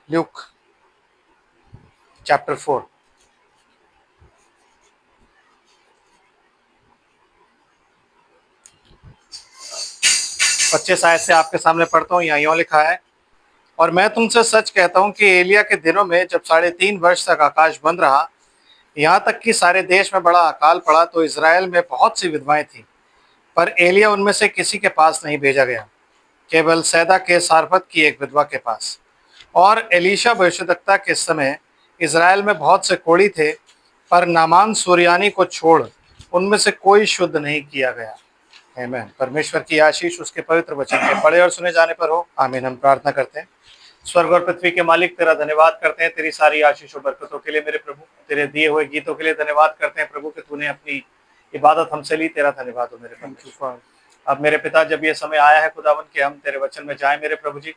Luke chapter 4। 25 आयत से आपके सामने पढ़ता हूँ। यहाँ यूं लिखा है, और मैं तुमसे सच कहता हूँ कि एलिया के दिनों में जब 3.5 वर्ष तक आकाश बंद रहा, यहाँ तक कि सारे देश में बड़ा अकाल पड़ा, तो इज़राइल में बहुत सी विधवाएं थीं, पर एलिया उनमें से किसी के पास नहीं भेजा गया, केवल सैदा के सारपत की एक विधवा के पास। और एलीशा भविष्यद्वक्ता के समय इज़राइल में बहुत से कोढ़ी थे, पर नामान सूर्यानी को छोड़ उनमें से कोई शुद्ध नहीं किया गया। आमीन। परमेश्वर की आशीष उसके पवित्र वचन के पढ़े और सुने जाने पर हो। आमीन। हम प्रार्थना करते हैं। स्वर्ग और पृथ्वी के मालिक, तेरा धन्यवाद करते हैं तेरी सारी आशीष और बरकतों के लिए मेरे प्रभु। तेरे दिए हुए गीतों के लिए धन्यवाद करते हैं प्रभु कि तूने अपनी इबादत हमसे ली। तेरा धन्यवाद हो मेरे प्रभु। अब मेरे पिता, जब ये समय आया है खुदावन के हम तेरे वचन में जाएं मेरे प्रभु जी,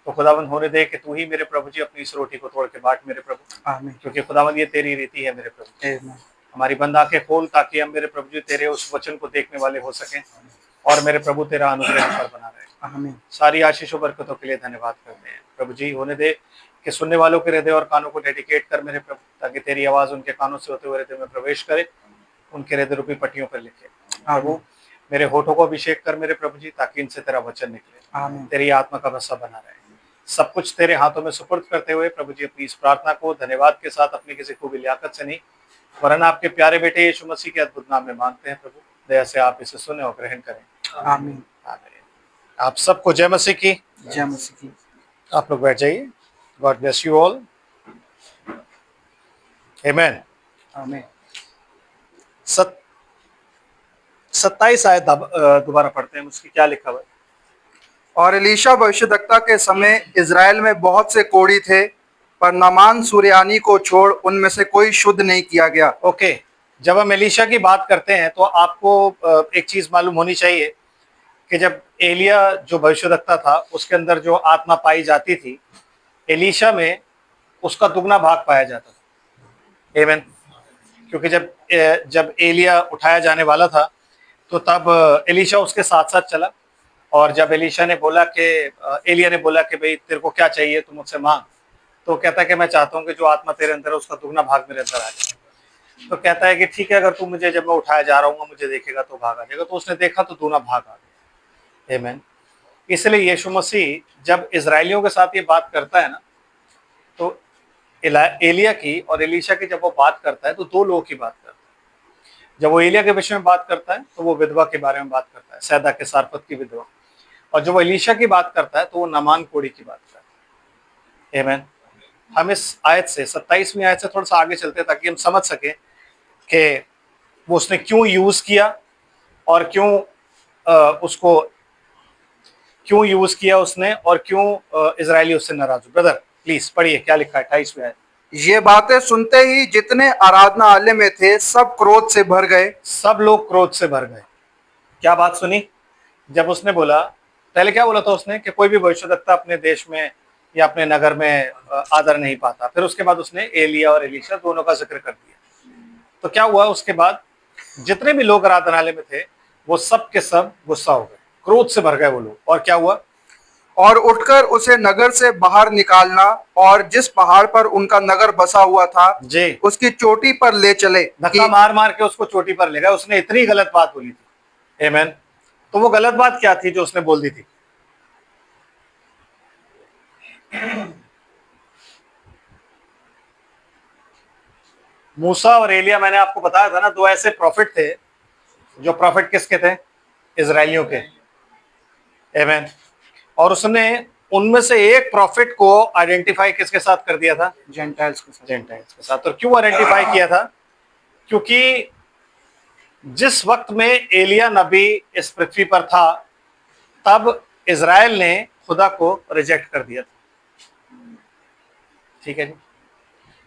तो खुदावन होने दे कि तू ही मेरे प्रभु जी अपनी इस रोटी को तोड़ के बांट मेरे प्रभु। आमीन। क्योंकि खुदावन ये तेरी रीति है मेरे प्रभु। हमारी बंद आंखें खोल ताकि हम मेरे प्रभु जी तेरे उस वचन को देखने वाले हो सकें, और मेरे प्रभु तेरा अनुग्रह हम पर बना रहे। आमीन। सारी आशीष और बरकतों के लिए धन्यवाद करते हैं प्रभु जी। होने दे कि सुनने वालों के हृदय और कानों को डेडिकेट कर मेरे प्रभु, ताकि तेरी आवाज उनके कानों से होते हुए हृदय में प्रवेश करे, उनके हृदय रूपी पट्टियों पर लिखे। प्रभु मेरे होठों को अभिषेक कर मेरे प्रभु जी, ताकि इनसे तेरा वचन निकले। आमीन। तेरी आत्मा का बसा बना रहे। सब कुछ तेरे हाथों में सुपुर्द करते हुए प्रभु जी अपनी इस प्रार्थना को धन्यवाद के साथ अपनी किसी खूबी लियाकत से नहीं, वरन आपके प्यारे बेटे यीशु मसीह के अद्भुत नाम में मांगते हैं प्रभु। दया से आप इसे सुने और ग्रहण करें। आमीन। आमीन। आप सबको जय मसीह की। जय मसीह की। आप लोग बैठ जाइए। God bless you all. आमीन। आमीन। 27 आयत दोबारा पढ़ते हैं, उसकी क्या लिखा हुआ है। और एलीशा भविष्यद्वक्ता के समय इज़राइल में बहुत से कोढ़ी थे, पर नामान सूर्यानी को छोड़ उनमें से कोई शुद्ध नहीं किया गया। ओके, जब हम एलीशा की बात करते हैं तो आपको एक चीज मालूम होनी चाहिए कि जब एलिया जो भविष्यद्वक्ता था उसके अंदर जो आत्मा पाई जाती थी, एलीशा में उसका दुगना भाग पाया जाता था। आमीन। क्योंकि जब एलिया उठाया जाने वाला था, तो तब एलीशा उसके साथ साथ चला, और जब एलीशा ने बोला कि एलिया ने बोला कि भाई तेरे को क्या चाहिए, तू मुझसे मांग, तो कहता है कि मैं चाहता हूँ कि जो आत्मा तेरे अंदर है उसका दुगना भाग मेरे अंदर आ जाए। तो कहता है कि ठीक है, अगर तू मुझे, जब मैं उठाया जा रहा हूँ, मुझे देखेगा तो भाग आ जाएगा। तो उसने देखा तो दूना भाग आ गया। आमीन। इसलिए यीशु मसीह जब इजरायलियों के साथ ये बात करता है ना, तो एलिया की और एलीशा की जब वो बात करता है तो दो लोगों की बात करता है। जब वो एलिया के विषय में बात करता है तो वो विधवा के बारे में बात करता है, सैदा के सारपत की विधवा। और जब वो एलीशा की बात करता है तो वो नामान कोढ़ी की बात करता है। आमीन। हम इस आयत से 27वीं आयत से थोड़ा सा आगे चलते हैं ताकि हम समझ सकें कि वो उसने क्यों यूज किया, और क्यों उसको क्यों यूज किया उसने, और क्यों इजरायली उससे नाराज हो। ब्रदर प्लीज पढ़िए क्या लिखा है 28वें आयत। ये बातें सुनते ही जितने आराधनालय में थे सब क्रोध से भर गए। सब लोग क्रोध से भर गए। क्या बात सुनी? जब उसने बोला, पहले क्या बोला था उसने कि कोई भी भविष्यद्वक्ता अपने देश में या अपने नगर में आदर नहीं पाता। फिर उसके बाद उसने एलिया और एलीशा दोनों का जिक्र कर दिया। तो क्या हुआ उसके बाद? जितने भी लोग आराधनालय में थे वो सब के सब गुस्सा हो गए, क्रोध से भर गए वो लोग। और क्या हुआ? और उठकर उसे नगर से बाहर निकालना, और जिस पहाड़ पर उनका नगर बसा हुआ था जी, उसकी चोटी पर ले चले। धक्का मार मार के उसको चोटी पर ले गए। उसने इतनी गलत बात बोली थी। आमीन। तो वो गलत बात क्या थी जो उसने बोल दी थी? मूसा और एलिया, मैंने आपको बताया था ना, दो ऐसे प्रॉफिट थे। जो प्रॉफिट किसके थे? इजरायलियों के। आमीन। और उसने उनमें से एक प्रॉफिट को आइडेंटिफाई किसके साथ कर दिया था? जेंटाइल्स के साथ। जेंटाइल्स के साथ। और क्यों आइडेंटिफाई किया था? क्योंकि जिस वक्त में एलिया नबी इस पृथ्वी पर था, तब इजराइल ने खुदा को रिजेक्ट कर दिया था। ठीक है जी।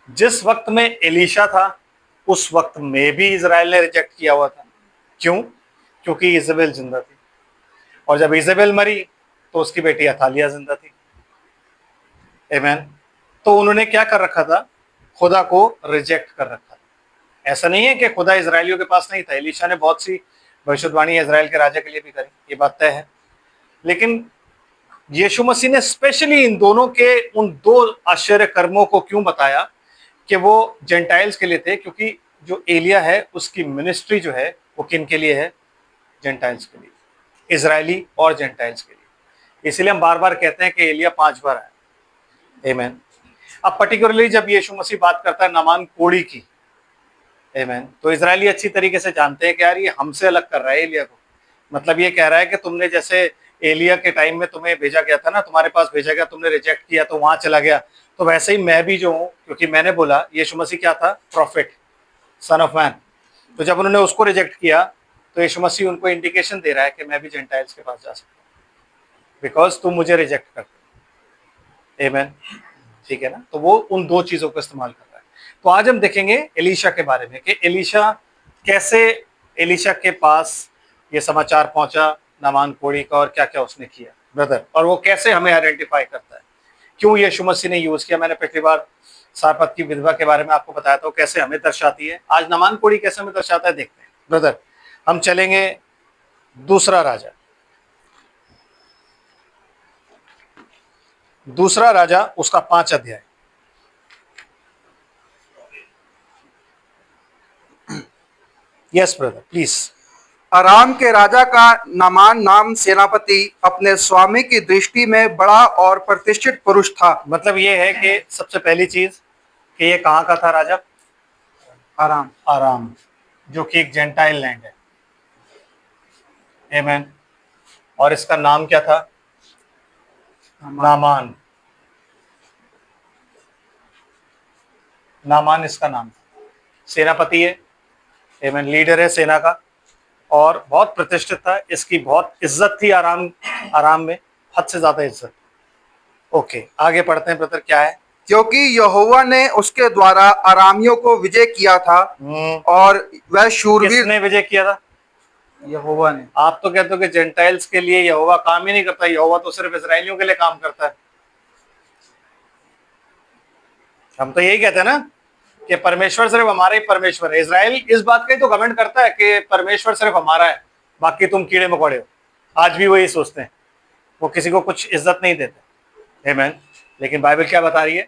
जिस वक्त में एलीशा था उस वक्त में भी इजराइल ने रिजेक्ट किया हुआ था। क्यों? क्योंकि इजेबेल जिंदा थी, और जब इजेबेल मरी तो उसकी बेटी अथालिया जिंदा थी। आमीन। तो उन्होंने क्या कर रखा था? खुदा को रिजेक्ट कर रखा था। ऐसा नहीं है कि खुदा इजरायलियों के पास नहीं था। एलीशा ने बहुत सी भविष्यवाणी इजराइल के राजा के लिए भी करी, ये बात तय है। लेकिन यीशु मसीह ने स्पेशली इन दोनों के उन दो आश्चर्य कर्मों को क्यों बताया कि वो जेंटाइल्स के लिए थे? क्योंकि जो एलिया है उसकी मिनिस्ट्री जो है वो किन के लिए है? जेंटाइल्स के लिए, इजरायली और जेंटाइल्स के लिए। इसलिए हम बार बार कहते हैं कि एलिया 5 बार आया। आमीन। अब पर्टिकुलरली जब यीशु मसीह बात करता है नामान कोढ़ी की, आमीन, तो इजरायली अच्छी तरीके से जानते हैं कि यार ये हमसे अलग कर रहा है एलिया को। मतलब ये कह रहा है कि तुमने जैसे एलिया के टाइम में तुम्हें भेजा गया था ना, तुम्हारे पास भेजा गया, तुमने रिजेक्ट किया तो वहां चला गया, तो वैसे ही मैं भी जो हूँ, क्योंकि मैंने बोला यीशु मसीह क्या था? Profit, son of man. तो जब उन्होंने उसको रिजेक्ट किया तो यीशु मसीह उनको इंडिकेशन दे रहा है कि मैं भी जेंटाइल्स के पास जा सकता हूँ, बिकॉज तुम मुझे रिजेक्ट करते हो। आमीन। ठीक है ना? तो वो उन दो चीजों को इस्तेमाल कर रहा है। तो आज हम देखेंगे एलीशा के बारे में कि एलीशा कैसे, एलीशा के पास ये समाचार पहुंचा नामान कोढ़ी का, और क्या क्या उसने किया ब्रदर, और वो कैसे हमें आइडेंटिफाई करता है, क्यों यीशु मसीह ने यूज किया। मैंने पिछली बार सारपत की विधवा के बारे में आपको बताया था, कैसे हमें दर्शाती है। आज नामान कोढ़ी कैसे हमें दर्शाता है देखते हैं ब्रदर। हम चलेंगे दूसरा राजा, दूसरा राजा उसका 5 अध्याय। Yes brother please. अराम के राजा का नामान नाम सेनापति अपने स्वामी की दृष्टि में बड़ा और प्रतिष्ठित पुरुष था। मतलब ये है कि सबसे पहली चीज कि ये कहाँ का था राजा? आराम। आराम, जो कि एक जेंटाइल लैंड है। आमीन। और इसका नाम क्या था? नामान। नामान इसका नाम था। सेनापति है, आमीन, लीडर है सेना का, और बहुत प्रतिष्ठित था। इसकी बहुत इज्जत थी आराम, आराम में हद से ज्यादा इज्जत। ओके, आगे पढ़ते हैं ब्रदर, क्या है? क्योंकि यहोवा ने उसके द्वारा अरामियों को विजय किया था और वह शूरवीर। किसने विजय किया था? यहोवा ने। आप तो कहते हो कि जेंटाइल्स के लिए यहोवा काम ही नहीं करता, यहोवा तो सिर्फ इजरायलियों के लिए काम करता है। हम तो यही कहते हैं ना कि परमेश्वर सिर्फ हमारा ही परमेश्वर है। इजराइल इस बात का ही तो कमेंट करता है कि परमेश्वर सिर्फ हमारा है, बाकी तुम कीड़े मकोड़े हो। आज भी वही सोचते हैं, वो किसी को कुछ इज्जत नहीं देते। आमीन। लेकिन बाइबल क्या बता रही है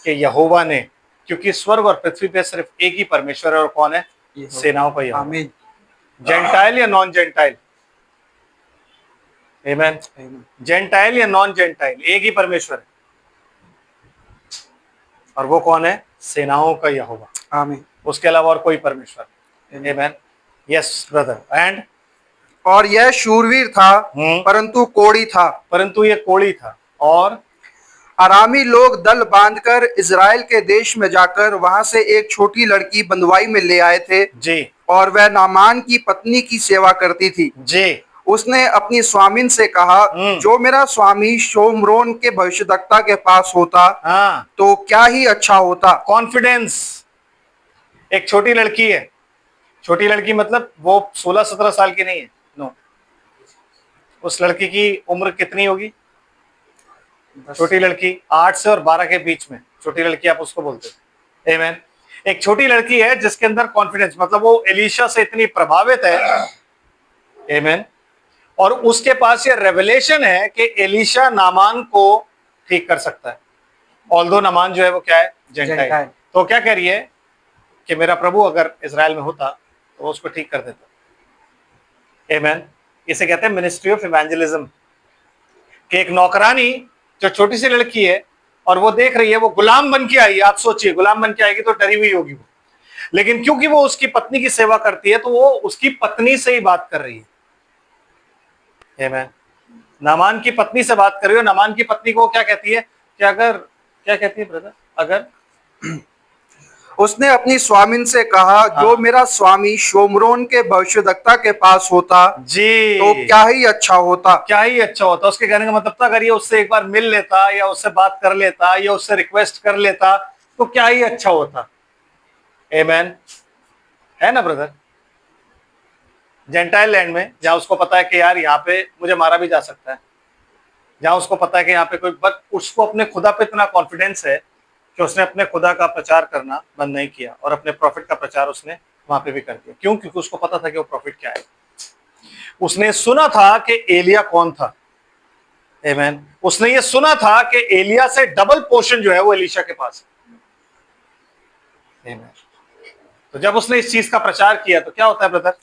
कि यहोवा ने, क्योंकि स्वर्ग और पृथ्वी पे सिर्फ एक ही परमेश्वर है, और कौन है? सेनाओं का यहोवा। आमीन। जेंटाइल या नॉन जेंटाइल? आमीन। जेंटाइल या नॉन जेंटाइल, एक ही परमेश्वर है, और वो कौन है? सेनाओं का यहोवा। आमीन। उसके अलावा और कोई परमेश्वर नहीं। आमीन। Yes brother. एंड और यह शूरवीर था परंतु कोढ़ी था। परंतु ये कोढ़ी था। और अरामी लोग दल बांधकर इजराइल के देश में जाकर वहां से एक छोटी लड़की बंधुआई में ले आए थे जी, और वह नामान की पत्नी की सेवा करती थी। जी। उसने अपनी स्वामिन से कहा, जो मेरा स्वामी शोमरोन के भविष्यद्वक्ता के पास होता हाँ, तो क्या ही अच्छा होता। कॉन्फिडेंस। एक छोटी लड़की है, छोटी लड़की मतलब वो 16-17 साल की नहीं है, नो। उस लड़की की उम्र कितनी होगी? छोटी लड़की 8 से और 12 के बीच में छोटी लड़की आप उसको बोलते हैं। आमीन। एक छोटी लड़की है जिसके अंदर कॉन्फिडेंस, मतलब वो एलीशा से इतनी प्रभावित है। आमीन। और उसके पास ये रेवलेशन है कि एलीशा नामान को ठीक कर सकता है। ऑल्दो नामान जो है वो क्या है? जेंटाइल। तो क्या कह रही है कि मेरा प्रभु अगर इजराइल में होता तो वो उसको ठीक कर देता। आमीन। इसे कहते हैं मिनिस्ट्री ऑफ इवेंजलिज्म, कि एक नौकरानी जो छोटी सी लड़की है और वो देख रही है, वो गुलाम बन के आई है। आप सोचिए, गुलाम बन के आएगी तो डरी हुई होगी वो, लेकिन क्योंकि वो उसकी पत्नी की सेवा करती है तो वो उसकी पत्नी से ही बात कर रही है। आमीन। नामान की पत्नी से बात कर रही हो। नामान की पत्नी को क्या कहती है कि अगर, क्या कहती है ब्रदर? अगर उसने अपनी स्वामिन से कहा, जो मेरा स्वामी शोमरोन के भविष्यद्वक्ता के पास होता जी, तो क्या ही अच्छा होता। क्या ही अच्छा होता। उसके कहने का मतलब था, अगर ये उससे एक बार मिल लेता या उससे बात कर लेता या उससे रिक्वेस्ट कर लेता तो क्या ही अच्छा होता। आमीन। है ना ब्रदर? जेंटाइल लैंड में, जहां उसको पता है कि यार यहाँ पे मुझे मारा भी जा सकता है, जहां उसको पता है कि यहाँ पे कोई, बट उसको अपने खुदा पे इतना कॉन्फिडेंस है कि उसने अपने खुदा का प्रचार करना बंद नहीं किया, और अपने प्रॉफिट का प्रचार उसने वहां पे भी कर दिया। क्यों? क्योंकि उसको पता था कि वो प्रॉफिट क्या है। उसने सुना था कि एलिया कौन था। आमेन। उसने ये सुना था कि एलिया से डबल पोर्शन जो है वो एलीशा के पास है। आमेन। तो जब उसने इस चीज का प्रचार किया तो क्या होता है ब्रदर?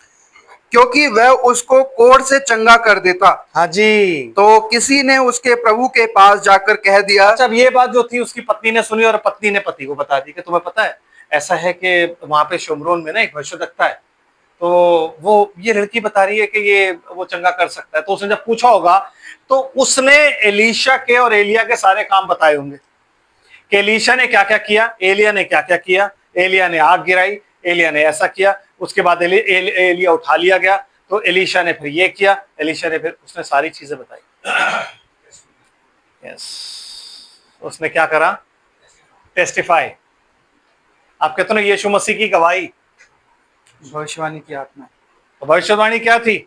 क्योंकि वह उसको कोढ़ से चंगा कर देता। हाँ जी। तो किसी ने उसके प्रभु के पास जाकर कह दिया। अच्छा, अब ये बात जो थी उसकी पत्नी ने सुनी और पत्नी ने पति को बता दी कि तुम्हें पता है ऐसा है कि वहां पे शुमरोन में ना एक भविष्यद्वक्ता है, तो वो ये लड़की बता रही है कि ये वो चंगा कर सकता है। तो उसने जब पूछा होगा तो उसने एलीशा के और एलिया के सारे काम बताए होंगे कि एलीशा ने क्या क्या किया, एलिया ने क्या क्या किया। एलिया ने आग गिराई, एलिया ने ऐसा किया, उसके बाद एलिया उठा लिया गया, तो एलीशा ने फिर ये किया, एलीशा ने फिर उसने सारी चीजें बताई। यस, उसने क्या करा? टेस्टिफाई। आप कहते हो ना यीशु मसीह की गवाही। भविष्यवाणी की आत्मा। तो भविष्यवाणी क्या थी?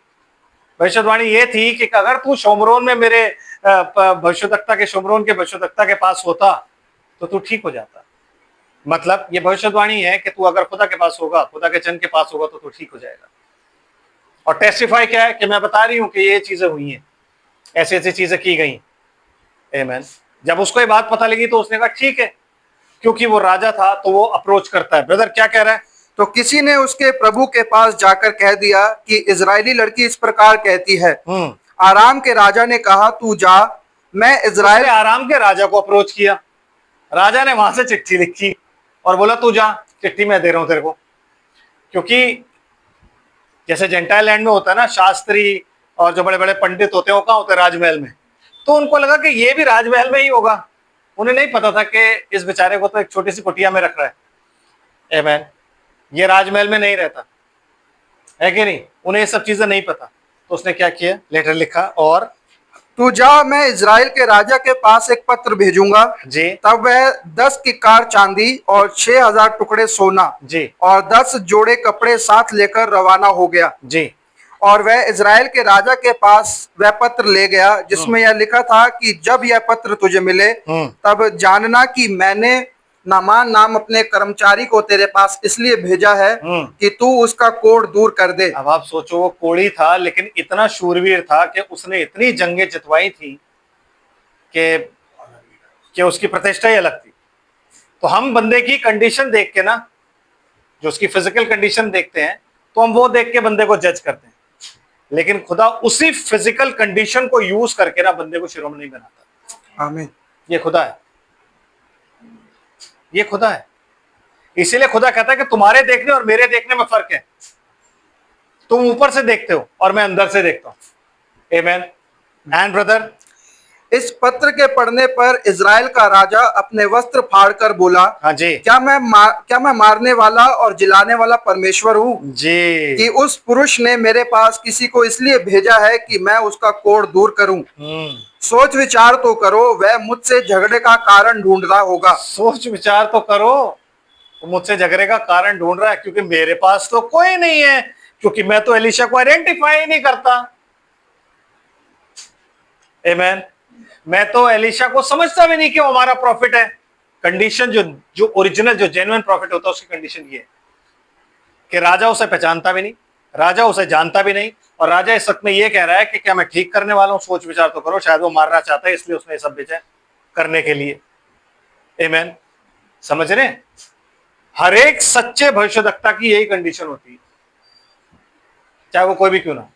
भविष्यवाणी ये थी कि अगर तू शोमरोन में मेरे भविष्यद्वक्ता के शोमरोन के भविष्यद्वक्ता के पास होता तो तू ठीक हो जाता। मतलब ये भविष्यवाणी है कि तू अगर खुदा के पास होगा, खुदा के जन के पास होगा तो तू ठीक हो जाएगा। और टेस्टिफाई क्या है कि मैं बता रही हूं कि ये चीजें हुई हैं, ऐसी ऐसी चीजें की गई। आमेन। जब उसको ये बात पता लगी तो उसने कहा ठीक है, क्योंकि वो राजा था तो वो अप्रोच करता है। ब्रदर क्या कह रहा है? तो किसी ने उसके प्रभु के पास जाकर कह दिया कि इजरायली लड़की इस प्रकार कहती है। आराम के राजा ने कहा, तू जा, मैं इजराइल। उसने आराम के राजा को अप्रोच किया, राजा ने वहां से चिट्ठी लिखी और बोला तू जा, चिट्ठी मैं दे रहा हूं तेरे को। क्योंकि जैसे जेंटाइल लैंड में होता है ना, शास्त्री और जो बड़े बड़े पंडित होते हैं वो कहाँ होते हैं? राजमहल में। तो उनको लगा कि ये भी राजमहल में ही होगा। उन्हें नहीं पता था कि इस बेचारे को तो एक छोटी सी कुटिया में रख रहा है। आमेन। ये राजमहल में नहीं रहता है कि नहीं? उन्हें ये सब चीजें नहीं पता। तो उसने क्या किया? लेटर लिखा और तू जा, मैं इजराइल के राजा के पास एक पत्र भेजूंगा जी तब वह 10 किक्कार चांदी और 6,000 टुकड़े सोना जी और 10 जोड़े कपड़े साथ लेकर रवाना हो गया। जी। और वह इजराइल के राजा के पास वह पत्र ले गया जिसमें यह लिखा था कि जब यह पत्र तुझे मिले तब जानना कि मैंने नामान नाम अपने कर्मचारी को तेरे पास इसलिए भेजा है कि तू उसका कोढ़ दूर कर दे। अब आप सोचो, वो कोढ़ी था लेकिन इतना शूरवीर था कि उसने इतनी जंगें जितवाई थी कि उसकी प्रतिष्ठा ही अलग थी। तो हम बंदे की कंडीशन देख के ना, जो उसकी फिजिकल कंडीशन देखते हैं, तो हम वो देख के बंदे को जज करते हैं। लेकिन खुदा उसी फिजिकल कंडीशन को यूज करके ना बंदे को शिरोमणि बनाता। आमीन। ये खुदा है, ये खुदा है। इसीलिए खुदा कहता है कि तुम्हारे देखने और मेरे देखने में फर्क है। तुम ऊपर से देखते हो और मैं अंदर से देखता हूं। आमेन। एंड ब्रदर, इस पत्र के पढ़ने पर इजराइल का राजा अपने वस्त्र फाड़कर बोला, हाँ जी, क्या मैं मारने वाला और जिलाने वाला परमेश्वर हूँ जी। कि उस पुरुष ने मेरे पास किसी को इसलिए भेजा है कि मैं उसका कोढ़ दूर करूं। सोच विचार तो करो, वह मुझसे झगड़े का कारण ढूंढ रहा होगा। सोच विचार तो करो, वो मुझसे झगड़े का कारण ढूंढ रहा है, क्योंकि मेरे पास तो कोई नहीं है, क्योंकि मैं तो एलीशा को आइडेंटिफाई नहीं करता। आमेन। मैं तो एलीशा को समझता भी नहीं कि वो हमारा प्रॉफिट है। कंडीशन जो जो ओरिजिनल जो जेन्युइन प्रॉफिट होता है उसकी कंडीशन ये है कि राजा उसे पहचानता भी नहीं, राजा उसे जानता भी नहीं, और राजा इस वक्त में ये कह रहा है कि क्या मैं ठीक करने वाला हूं? सोच विचार तो करो, शायद वो मारना चाहता है इसलिए उसने ये सब भेजा करने के लिए। आमेन। समझ रहे? हर एक सच्चे भविष्यद्वक्ता की यही कंडीशन होती है, चाहे वो कोई भी क्यों ना।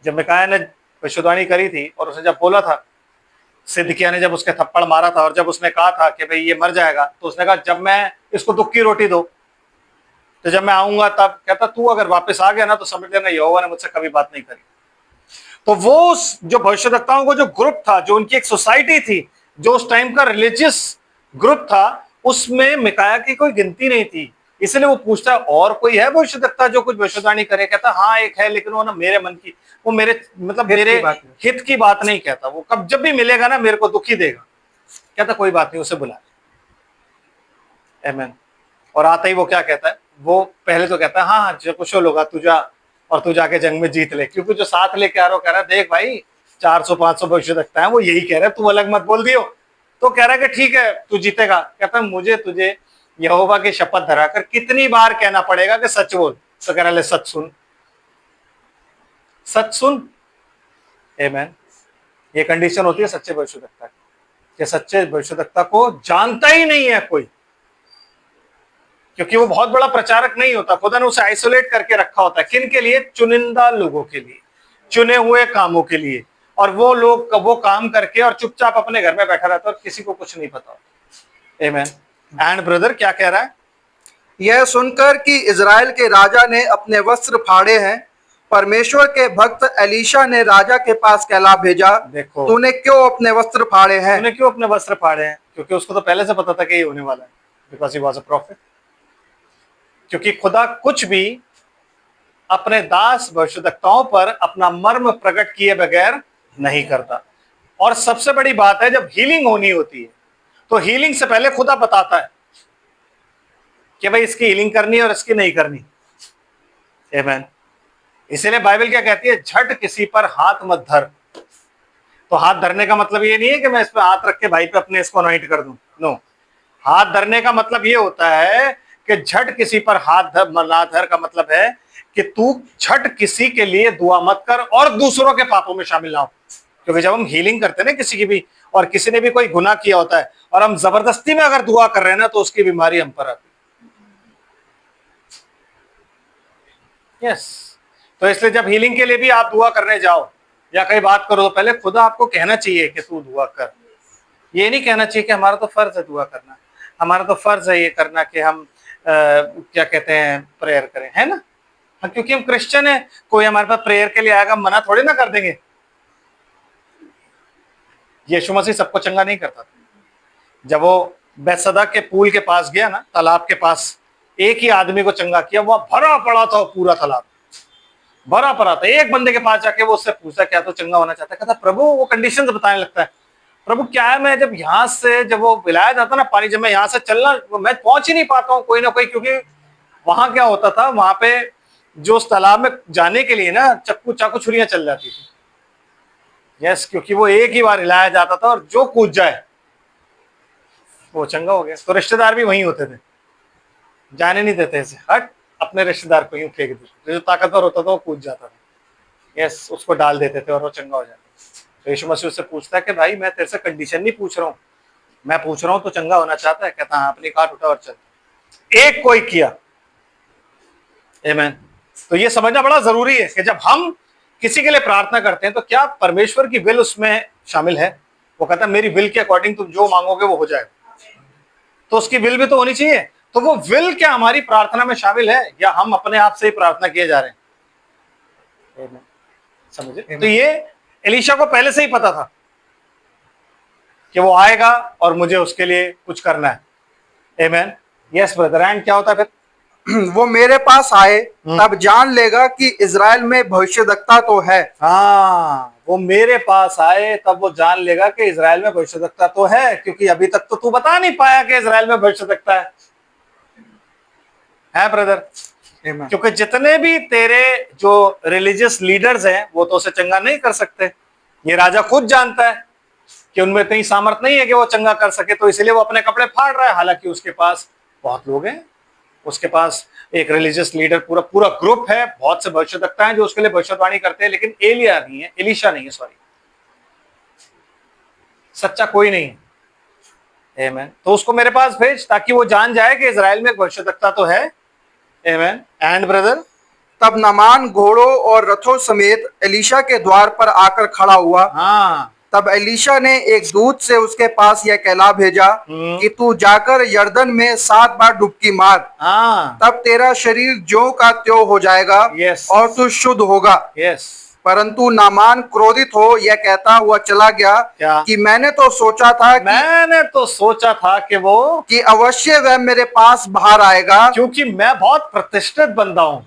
जब मिकाया ने भविष्यवाणी करी थी और उसने जब बोला था, सिदकिय्याह ने जब उसके थप्पड़ मारा था और जब उसने कहा था कि भाई ये मर जाएगा, तो उसने कहा जब मैं इसको दुख की रोटी दो, तो जब मैं आऊंगा तब। कहता तू अगर वापस आ गया ना तो समझ लेना यहोवा ने मुझसे कभी बात नहीं करी। तो वो जो भविष्यद्वक्ताओं को जो ग्रुप था, जो उनकी एक सोसाइटी थी, जो उस टाइम का रिलीजियस ग्रुप था, उसमें मिकाया की कोई गिनती नहीं थी। इसलिए वो पूछता है और कोई है भविष्यद्वक्ता जो कुछ भविष्यवाणी करे? कहता हाँ एक है, लेकिन वो ना मेरे मन की, वो मेरे मतलब मेरे हित की बात नहीं कहता। वो कब जब भी मिलेगा ना मेरे को दुखी देगा। कहता कोई बात नहीं, उसे बुला। आमेन। और आता ही वो क्या कहता है? वो पहले तो कहता है हाँ हाँ जो कुशल होगा तू जा और तू जाके जंग में जीत ले, क्योंकि जो साथ लेके आ रहा हो कह रहा है देख भाई 400-500 भविष्यद्वक्ता है, वो यही कह रहा है, तू अलग मत बोल दियो। तो कह रहा है कि ठीक है तू जीतेगा। कहता है मुझे तुझे यहोवा की शपथ धराकर कितनी बार कहना पड़ेगा कि सच बोल? तो कह रहा ले सच सुन, सच सुन। आमेन। ये कंडीशन होती है सच्चे भविष्यद्वक्ता की, कि सच्चे भविष्यद्वक्ता को जानता ही नहीं है कोई, क्योंकि वो बहुत बड़ा प्रचारक नहीं होता। खुदा ने उसे आइसोलेट करके रखा होता है। किन के लिए? चुनिंदा लोगों के लिए, चुने हुए कामों के लिए। और वो लोग वो काम करके और चुपचाप अपने घर में बैठा रहता है और किसी को कुछ नहीं पता होता। आमेन। एंड ब्रदर क्या कह रहा है? यह सुनकर कि इज़राइल के राजा ने अपने वस्त्र फाड़े हैं, परमेश्वर के भक्त एलीशा ने राजा के पास कहला भेजा, देखो, तूने क्यों अपने वस्त्र फाड़े हैं? तूने क्यों अपने वस्त्र फाड़े हैं? क्योंकि उसको तो पहले से पता था कि ये होने वाला है, because he was a profit. क्योंकि खुदा कुछ भी अपने दास भविष्यद्वक्ताओं पर अपना मर्म प्रकट किए बगैर नहीं करता। और सबसे बड़ी बात है, जब हीलिंग होनी होती है तो हीलिंग से पहले खुदा बताता है कि भाई इसकी हीलिंग करनी है और इसकी नहीं करनी। आमेन। इसीलिए बाइबल क्या कहती है? झट किसी पर हाथ मत धर। तो हाथ धरने का मतलब ये नहीं है कि मैं इस पे हाथ रख के भाई पे अपने इसको अनॉइंट कर दूं। नो, हाथ धरने का मतलब ये होता है कि झट किसी पर हाथ ना धर का मतलब है कि तू झट किसी के लिए दुआ मत कर और दूसरों के पापों में शामिल ना हो। क्योंकि जब हम हीलिंग करते हैं ना किसी की भी, और किसी ने भी कोई गुनाह किया होता है और हम जबरदस्ती में अगर दुआ कर रहे हैं ना, तो उसकी बीमारी हम पर आती है। यस। तो इसलिए जब हीलिंग के लिए भी आप दुआ करने जाओ या कहीं बात करो, तो पहले खुदा आपको कहना चाहिए कि तू दुआ कर। ये नहीं कहना चाहिए कि हमारा तो फर्ज है दुआ करना, हमारा तो फर्ज है ये करना कि हम क्या कहते हैं, प्रेयर करें, है ना। हाँ, क्योंकि हम क्रिश्चियन है, कोई हमारे पास प्रेयर के लिए आएगा, मना थोड़ी ना कर देंगे। यीशु मसीह सबको चंगा नहीं करता था। जब वो बैतसैदा के पूल के पास गया ना, तालाब के पास, एक ही आदमी को चंगा किया, वह भरा पड़ा था, पूरा तालाब भरा पड़ा था। एक बंदे के पास जाके वो उससे पूछा, क्या तो चंगा होना चाहता है? कहता प्रभु, वो कंडीशंस बताने लगता है, प्रभु क्या है, मैं जब यहाँ से, जब वो पिलाया जाता ना पानी, जब मैं यहाँ से चलना, मैं पहुंच ही नहीं पाता हूँ कोई ना कोई। क्योंकि वहां क्या होता था, वहां पे जो उस तालाब में जाने के लिए ना चक्कू चाकू छुरियां चल जाती थी। यस, क्योंकि वो एक ही बार हिलाया जाता था और जो कूद जाए वो चंगा हो गया। तो रिश्तेदार भी वहीं होते थे, जाने नहीं देते ऐसे, हट, अपने रिश्तेदार को यूं फेंक देते। जो ताकतवर होता था वो कूद जाता था। यस, उसको डाल देते थे और वो चंगा हो जाता। तो यीशु मसीह उससे पूछता है कि भाई, मैं तेरे से कंडीशन नहीं पूछ रहा हूँ, मैं पूछ रहा हूँ तो चंगा होना चाहता है? कहता हाँ, अपनी काट उठा और चल। एक कोई किया। आमीन। तो ये समझना बड़ा जरूरी है कि जब हम किसी के लिए प्रार्थना करते हैं तो क्या परमेश्वर की विल उसमें शामिल है? वो कहता है मेरी विल के अकॉर्डिंग तुम जो मांगोगे वो हो जाएगा। तो उसकी विल भी तो होनी चाहिए। तो वो विल क्या हमारी प्रार्थना में शामिल है, या हम अपने आप से ही प्रार्थना किए जा रहे हैं? समझे? तो ये एलीशा को पहले से ही पता था कि वो आएगा और मुझे उसके लिए कुछ करना है। आमीन। Yes brother. एंड क्या होता है फिर? वो मेरे पास आए, तब जान लेगा कि इज़राइल में भविष्यद्वक्ता तो है। हाँ, वो मेरे पास आए तब वो जान लेगा कि इज़राइल में भविष्यद्वक्ता तो है, क्योंकि अभी तक तो तू बता नहीं पाया कि इज़राइल में भविष्यद्वक्ता है ब्रदर। क्योंकि जितने भी तेरे जो रिलीजियस लीडर्स हैं वो तो उसे चंगा नहीं कर सकते। ये राजा खुद जानता है कि उनमें इतनी सामर्थ नहीं है कि वो चंगा कर सके, तो इसलिए वो अपने कपड़े फाड़ रहा है। हालांकि उसके पास बहुत लोग हैं, उसके पास एक रिलीजियस लीडर पूरा पूरा ग्रुप है, बहुत से भविष्यद्वक्ता हैं जो उसके लिए भविष्यवाणी करते हैं, लेकिन एलिया नहीं है, एलीशा नहीं है, सॉरी, सच्चा कोई नहीं है। आमीन। तो उसको मेरे पास भेज ताकि वो जान जाए कि इज़राइल में भविष्यद्वक्ता तो है। आमीन। एंड ब्रदर, तब नामान घोड़ों और रथों समेत एलीशा के द्वार पर आकर खड़ा हुआ। हाँ, तब एलीशा ने एक दूत से उसके पास यह कहला भेजा कि तू जाकर यरदन में 7 बार डुबकी मार, हाँ, तब तेरा शरीर ज्यों का त्यों हो जाएगा यस, और तू शुद्ध होगा। यस। परंतु नामान क्रोधित हो यह कहता हुआ चला गया क्या? कि मैंने तो सोचा था कि वो, कि अवश्य वह मेरे पास बाहर आएगा, क्योंकि मैं बहुत प्रतिष्ठित बंदा हूं,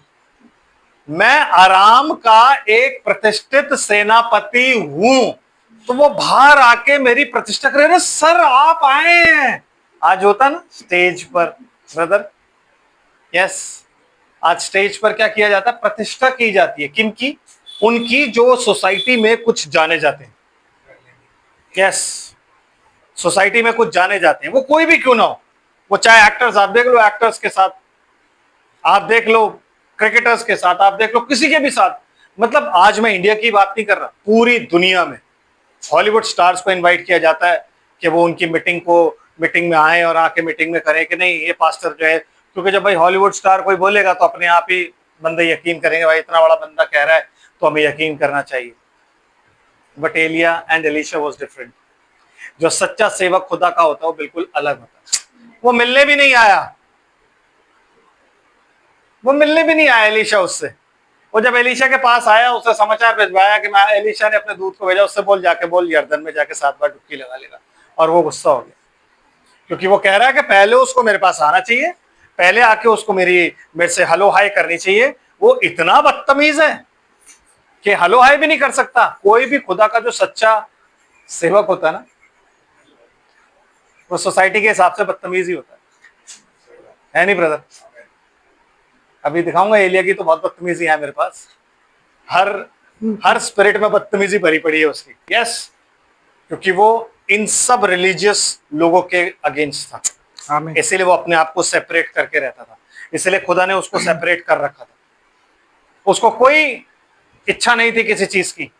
मैं आराम का एक प्रतिष्ठित सेनापति हूं, तो वो बाहर आके मेरी प्रतिष्ठा करे। सर आप आए हैं। आज होता ना स्टेज पर ब्रदर, यस, आज स्टेज पर क्या किया जाता है? प्रतिष्ठा की जाती है। किनकी? उनकी जो सोसाइटी में कुछ जाने जाते हैं। यस, सोसाइटी में कुछ जाने जाते हैं, वो कोई भी क्यों ना हो। वो चाहे एक्टर्स, आप देख लो, एक्टर्स के साथ आप देख लो, क्रिकेटर्स के साथ आप देख लो, किसी के भी साथ। मतलब आज मैं इंडिया की बात नहीं कर रहा, पूरी दुनिया में हॉलीवुड स्टार्स को इनवाइट किया जाता है कि वो उनकी मीटिंग में आए और आके मीटिंग में करें कि नहीं ये पास्टर जो है, क्योंकि जब भाई हॉलीवुड स्टार कोई बोलेगा तो अपने आप ही बंदे यकीन करेंगे, भाई इतना बड़ा बंदा कह रहा है तो हमें यकीन करना चाहिए। But Elijah and Elisha was different. जो सच्चा सेवक खुदा का होता है वो बिल्कुल अलग होता है। वो मिलने भी नहीं आया, वो मिलने भी नहीं आया एलीशा उससे। वो जब एलीशा के पास आया उससे समाचार भिजवाया कि मैं, एलीशा ने अपने दूत को भेजा, उससे बोल यर्दन में जाके 7 बार डुबकी लगा लेगा। और वो गुस्सा हो गया क्योंकि वो कह रहा है कि पहले उसको मेरे पास आना चाहिए, पहले आके उसको मेरे से हलो हाय करनी चाहिए। वो इतना बदतमीज है कि हलो हाय भी नहीं कर सकता। कोई भी खुदा का जो सच्चा सेवक होता है ना, वो सोसाइटी के हिसाब से बदतमीज ही होता है नहीं ब्रदर? अभी दिखाऊंगा एलिया की तो बहुत बदतमीजी है मेरे पास। हर स्पिरिट में बदतमीजी भरी पड़ी है उसकी। यस, क्योंकि वो इन सब रिलीजियस लोगों के अगेंस्ट था, आमीन। इसीलिए वो अपने आप को सेपरेट करके रहता था। इसलिए खुदा ने उसको सेपरेट कर रखा था। उसको कोई इच्छा नहीं थी किसी चीज की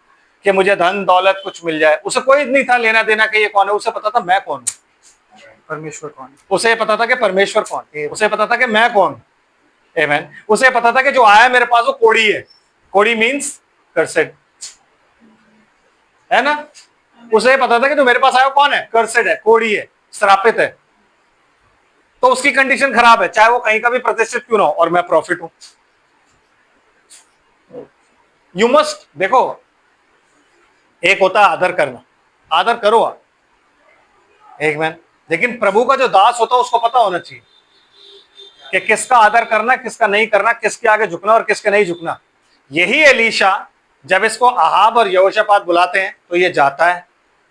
कि मुझे धन दौलत कुछ मिल जाए। उसे कोई नहीं था लेना देना कि ये कौन है। उसे पता था मैं कौन हूं, परमेश्वर कौन? उसे पता था कि परमेश्वर कौन है, उसे पता था कि मैं कौन। आमीन। उसे पता था कि जो आया मेरे पास वो कोड़ी है। कोड़ी मींस कर्सेड, है ना? उसे पता था कि जो मेरे पास आया वो कौन है, कर्सेड है, कोड़ी है, श्रापित है। तो उसकी कंडीशन खराब है, चाहे वो कहीं का भी प्रतिष्ठित क्यों ना हो, और मैं प्रॉफिट हूं। यू मस्ट देखो, एक होता है आदर करना, आदर करो आप, एक मैन। लेकिन प्रभु का जो दास होता है उसको पता होना चाहिए कि किसका आदर करना, किसका नहीं करना, किसके आगे झुकना और किसके नहीं झुकना। यही एलीशा जब इसको अहाब और यहोशापात बुलाते हैं तो ये जाता है,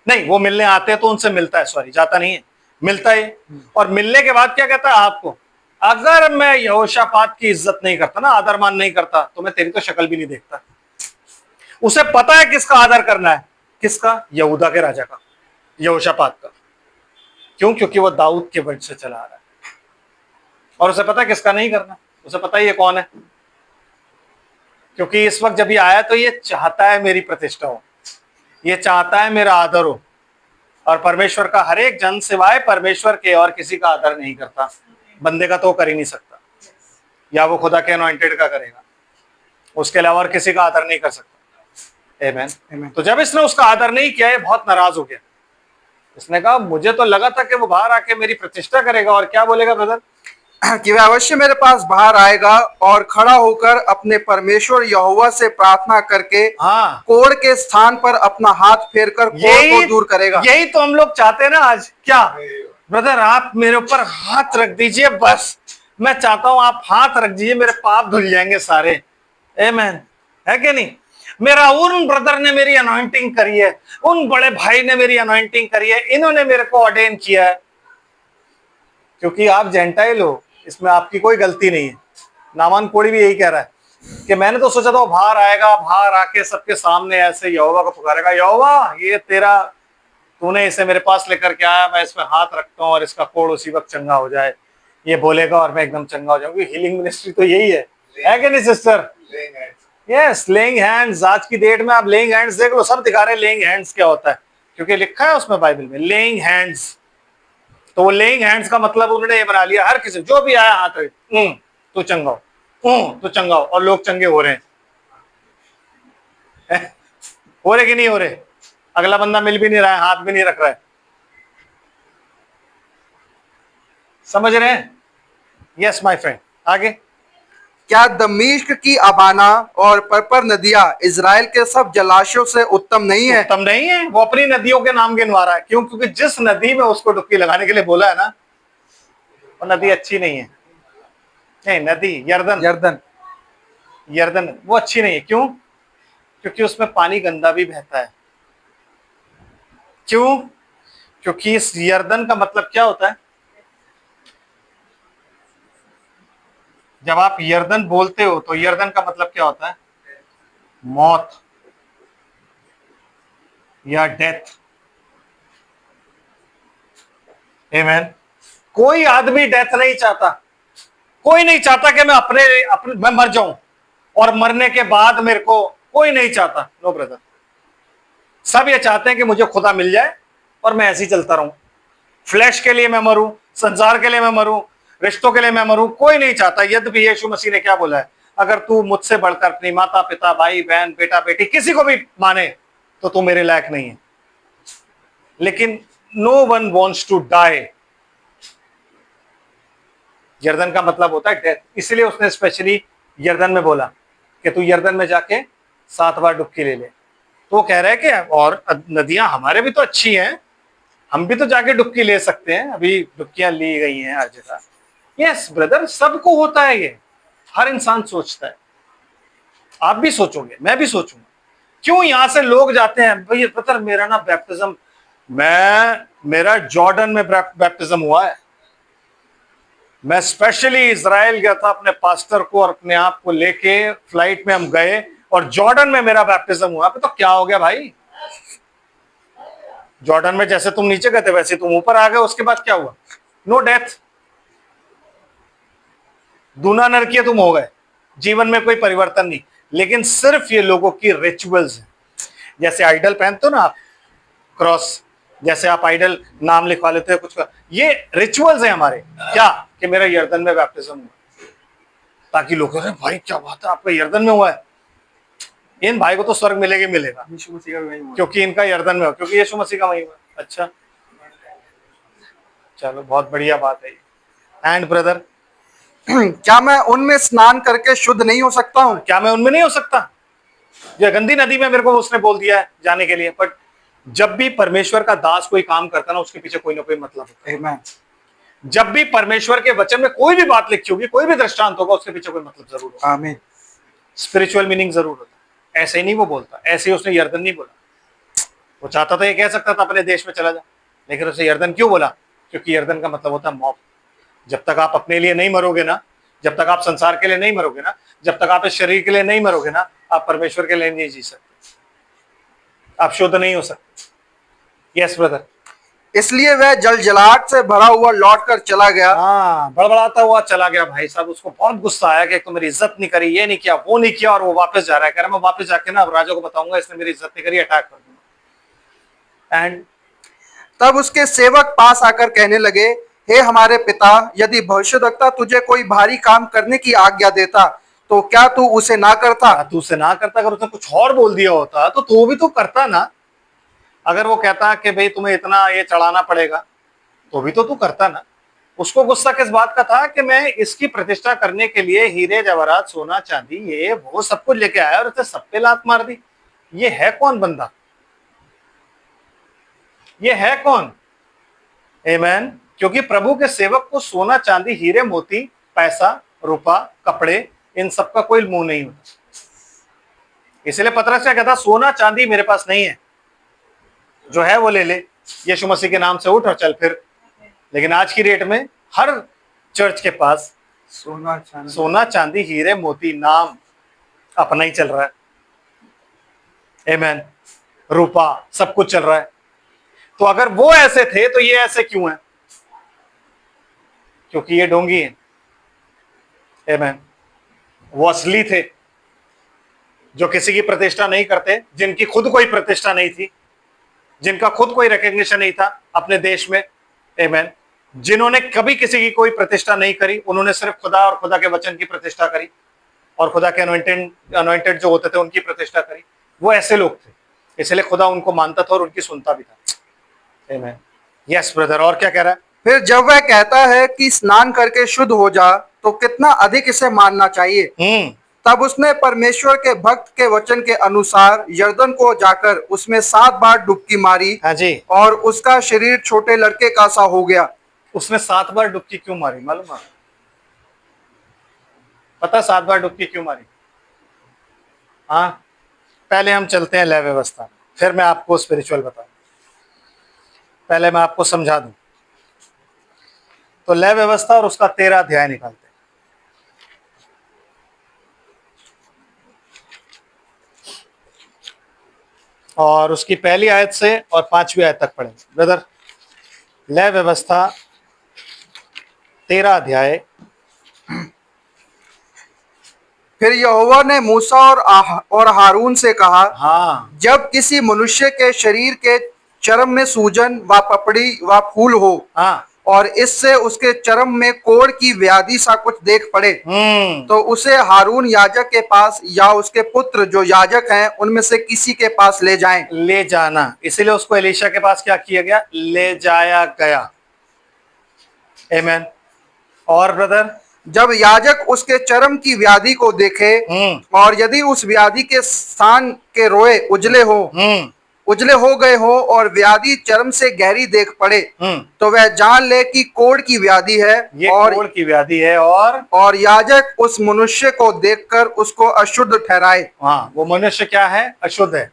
नहीं वो मिलने आते हैं तो उनसे मिलता है, सॉरी जाता नहीं है, मिलता है। और मिलने के बाद क्या कहता है आपको, अगर मैं यहोशापात की इज्जत नहीं करता ना, आदर मान नहीं करता, तो मैं तेरी तो शक्ल भी नहीं देखता। उसे पता है किसका आदर करना है, किसका, यहूदा के राजा का, यहोशापात का। क्यों? क्योंकि वो दाऊद के वंश से चला आ रहा है। और उसे पता है किसका नहीं करना, उसे पता है ये कौन है। क्योंकि इस वक्त जब ये आया तो ये चाहता है मेरी प्रतिष्ठा हो, ये चाहता है मेरा आदर हो। और परमेश्वर का हर एक जन सिवाय परमेश्वर के और किसी का आदर नहीं करता। बंदे का तो कर ही नहीं सकता, या वो खुदा के अनॉइंटेड का करेगा, उसके अलावा और किसी का आदर नहीं कर सकता। आमीन। तो जब इसने उसका आदर नहीं किया, ये बहुत नाराज हो गया। इसने कहा मुझे तो लगा था कि वो बाहर आके मेरी प्रतिष्ठा करेगा। और क्या बोलेगा ब्रदर? कि वह अवश्य मेरे पास बाहर आएगा और खड़ा होकर अपने परमेश्वर यहोवा से प्रार्थना करके हाँ, कोढ़ के स्थान पर अपना हाथ फेरकर कोढ़ को दूर करेगा। यही तो हम लोग चाहते हैं ना आज। क्या ब्रदर, आप मेरे ऊपर हाथ रख दीजिए, बस मैं चाहता हूं आप हाथ रख दीजिए, मेरे पाप धुल जाएंगे सारे। आमीन, है कि नहीं? मेरा उन ब्रदर ने मेरी अनॉइंटिंग करी है, उन बड़े भाई ने मेरी अनॉइंटिंग करी है, इन्होंने मेरे को ऑर्डेन किया है। क्योंकि आप जेंटाइल हो, इसमें आपकी कोई गलती नहीं है। नामान कोड़ी भी यही कह रहा है कि मैंने तो सोचा था वो बाहर आएगा, बाहर आके सबके सामने ऐसे यहोवा को पुकारेगा, यहोवा ये तेरा, तूने इसे मेरे पास लेकर के आया, मैं इसमें हाथ रखता हूँ और इसका कोढ़ उसी वक्त चंगा हो जाए। ये बोलेगा और मैं एकदम चंगा हो जाऊंगी। हीलिंग मिनिस्ट्री तो यही है कि नहीं सिस्टर? Yes, laying hands. आज की डेट में आप लेइंग हैंड्स देख लो, सब दिखा रहे हैं लेइंग हैंड्स क्या होता है, क्योंकि लिखा है उसमें बाइबल में लेइंग हैंड्स। तो वो लेइंग हैंड्स का मतलब उन्होंने ये बना लिया, हर किसी जो भी आया हाथ रख, तो चंगा हो, तो चंगा हो। और लोग चंगे हो रहे हैं। हो रहे कि नहीं हो रहे? अगला बंदा मिल भी नहीं रहा है, हाथ भी नहीं रख रहा है। समझ रहे हैं? यस माय फ्रेंड, आगे। क्या दमिश्क की अबाना और परपर नदियां इजराइल के सब जलाशयों से उत्तम नहीं है? उत्तम नहीं है? वो अपनी नदियों के नाम गिनवा रहा है। क्यों? क्योंकि जिस नदी में उसको डुबकी लगाने के लिए बोला है ना, वो नदी अच्छी नहीं है। नहीं, नदी यर्दन, यर्दन। यर्दन वो अच्छी नहीं है। क्यों? क्योंकि उसमें पानी गंदा भी बहता है। क्यों? क्योंकि इस यर्दन का मतलब क्या होता है? जब आप यर्दन बोलते हो तो यर्दन का मतलब क्या होता है? मौत या डेथ। आमीन। कोई आदमी डेथ नहीं चाहता, कोई नहीं चाहता कि मैं अपने मैं मर जाऊं और मरने के बाद मेरे को, कोई नहीं चाहता। नो ब्रदर, सब ये चाहते हैं कि मुझे खुदा मिल जाए और मैं ऐसे ही चलता रहूं। फ्लैश के लिए मैं मरूं, संसार के लिए मैं मरूं, रिश्तों के लिए मैं मरूं, कोई नहीं चाहता। यद्यपि यीशु मसीह ने क्या बोला है, अगर तू मुझसे बढ़कर अपनी माता पिता भाई बहन बेटा बेटी किसी को भी माने तो तू मेरे लायक नहीं है। लेकिन no one wants to die. यर्दन का मतलब होता है डेथ, इसलिए उसने स्पेशली यर्दन में बोला कि तू यर्दन में जाके 7 बार डुबकी ले ले। तो वो कह रहा है कि और नदियां हमारे भी तो अच्छी हैं, हम भी तो जाके डुबकी ले सकते हैं, अभी डुबकियां ली गई हैं हर जगह। यस ब्रदर, सबको होता है ये, हर इंसान सोचता है। आप भी सोचोगे, मैं भी सोचूंगा। क्यों यहां से लोग जाते हैं, भाई ब्रदर मेरा ना बैप्टिज्म, मेरा जॉर्डन में बैप्टिज्म हुआ है, मैं स्पेशली इजराइल गया था अपने पास्टर को और अपने आप को लेके, फ्लाइट में हम गए और जॉर्डन में मेरा बैप्टिज्म हुआ। तो क्या हो गया भाई, जॉर्डन में जैसे तुम नीचे गए थे वैसे तुम ऊपर आ गए, उसके बाद क्या हुआ? नो डेथ, दूना नरकीय तुम हो गए, जीवन में कोई परिवर्तन नहीं। लेकिन सिर्फ ये लोगों की रिचुअल्स है। जैसे आइडल पहनते हो ना आप, क्रॉस, जैसे आप आइडल नाम लिखवा लेते हो कुछ का, ये रिचुअल्स है हमारे। क्या कि मेरा यर्दन में बैप्टिज्म हुआ, ताकि लोग कहें भाई क्या बात है आपका यर्दन में हुआ है, इन भाई को तो स्वर्ग मिलेगा मिलेगा, यीशु मसीह का वही हुआ। क्योंकि इनका यर्दन में हो, क्योंकि यीशु मसीह का वही हुआ। अच्छा चलो, बहुत बढ़िया बात है ये। एंड ब्रदर, क्या मैं उनमें स्नान करके शुद्ध नहीं हो सकता हूँ? क्या मैं उनमें नहीं हो सकता? ये गंदी नदी में मेरे को उसने बोल दिया है जाने के लिए, बट जब भी परमेश्वर का दास कोई काम करता ना, उसके पीछे कोई ना कोई मतलब होता है। Amen. जब भी परमेश्वर के वचन में कोई भी बात लिखी होगी, कोई भी दृष्टांत होगा, उसके पीछे कोई मतलब जरूर होगा, आमीन। स्पिरिचुअल मीनिंग जरूर होता है। ऐसे ही नहीं वो बोलता, ऐसे ही उसने यर्दन नहीं बोला। वो चाहता था, ये कह सकता था अपने देश में चला जा, लेकिन उसने यर्दन क्यों बोला? क्योंकि यर्दन का मतलब होता है मौत। जब तक आप अपने लिए नहीं मरोगे ना, जब तक आप संसार के लिए नहीं मरोगे ना, जब तक आप इस शरीर के लिए नहीं मरोगे ना, आप परमेश्वर के लिए नहीं जी सकते, आप शुद्ध नहीं हो सकते। Yes brother. इसलिए वह जलजलाहट से भरा हुआ लौटकर चला गया। हाँ, बड़बड़ाता हुआ चला गया भाई साहब। उसको बहुत गुस्सा आया कि तो मेरी इज्जत नहीं करी, ये नहीं किया, वो नहीं किया, और वो वापस जा रहा है, कह रहा मैं वापस जाके ना अब राजा को बताऊंगा इसने मेरी इज्जत नहीं करी, अटैक कर दूंगा। एंड तब उसके सेवक पास आकर कहने लगे, हे हमारे पिता, यदि भविष्यद्वक्ता तुझे कोई भारी काम करने की आज्ञा देता तो क्या तू उसे ना करता? तू उसे ना करता? अगर उसने कुछ और बोल दिया होता तो तू भी तो करता ना। अगर वो कहता कि भाई तुम्हें इतना ये चढ़ाना पड़ेगा, तो भी तो तू करता ना। उसको गुस्सा किस बात का था कि मैं इसकी प्रतिष्ठा करने के लिए हीरे जवाहरात सोना चांदी ये वो सब कुछ लेके आया और उसे सब पे लात मार दी। ये है कौन बंदा? ये है कौन? आमेन। क्योंकि प्रभु के सेवक को सोना चांदी हीरे मोती पैसा रुपा कपड़े इन सब का कोई मुंह नहीं होता। इसलिए पतरस क्या कहता, सोना चांदी मेरे पास नहीं है, जो है वो ले ले, यीशु मसीह के नाम से उठ और चल फिर। लेकिन आज की डेट में हर चर्च के पास सोना चांदी हीरे मोती नाम अपना ही चल रहा है। आमेन। रूपा सब कुछ चल रहा है। तो अगर वो ऐसे थे तो ये ऐसे क्यों है? क्योंकि ये ढोंगी है। आमेन। वो असली थे, जो किसी की प्रतिष्ठा नहीं करते, जिनकी खुद कोई प्रतिष्ठा नहीं थी, जिनका खुद कोई रिकग्निशन नहीं था अपने देश में। आमेन। जिन्होंने कभी किसी की कोई प्रतिष्ठा नहीं करी, उन्होंने सिर्फ खुदा और खुदा के वचन की प्रतिष्ठा करी, और खुदा के अनॉइंटेड जो होते थे उनकी प्रतिष्ठा करी। वो ऐसे लोग थे, इसलिए खुदा उनको मानता था और उनकी सुनता भी था। आमेन। यस ब्रदर, और क्या कह रहा है? फिर जब वह कहता है कि स्नान करके शुद्ध हो जा, तो कितना अधिक इसे मानना चाहिए। तब उसने परमेश्वर के भक्त के वचन के अनुसार यर्दन को जाकर उसमें 7 बार डुबकी मारी। हाँ जी। और उसका शरीर छोटे लड़के का सा हो गया। उसने 7 बार डुबकी क्यों मारी मालूम है? पता 7 बार डुबकी क्यों मारी? हाँ, पहले हम चलते हैं लय व्यवस्था, फिर मैं आपको स्पिरिचुअल बताऊं। पहले मैं आपको समझा दूं। तो लय व्यवस्था और उसका 13 अध्याय निकालते हैं। और उसकी पहली आयत से और 5वीं आयत तक पढ़ेंगे ब्रदर। लय व्यवस्था 13 अध्याय फिर यहोवा ने मूसा और हारून से कहा, हाँ, जब किसी मनुष्य के शरीर के चर्म में सूजन व पपड़ी व फूल हो हाँ, और इससे उसके चर्म में कोढ़ की व्याधि सा कुछ देख पड़े, तो उसे हारून याजक के पास या उसके पुत्र जो याजक हैं उनमें से किसी के पास ले जाएं। ले जाना, इसीलिए उसको एलीशा के पास क्या किया गया? ले जाया गया। आमेन। और ब्रदर, जब याजक उसके चर्म की व्याधि को देखे और यदि उस व्याधि के स्थान के रोए उजले हो गए हो और व्याधि चर्म से गहरी देख पड़े, तो वह जान ले कि कोढ़ की व्याधि है, ये कोढ़ की व्याधि है। और याजक उस मनुष्य को देखकर उसको अशुद्ध ठहराए। हाँ, वो मनुष्य क्या है? अशुद्ध है।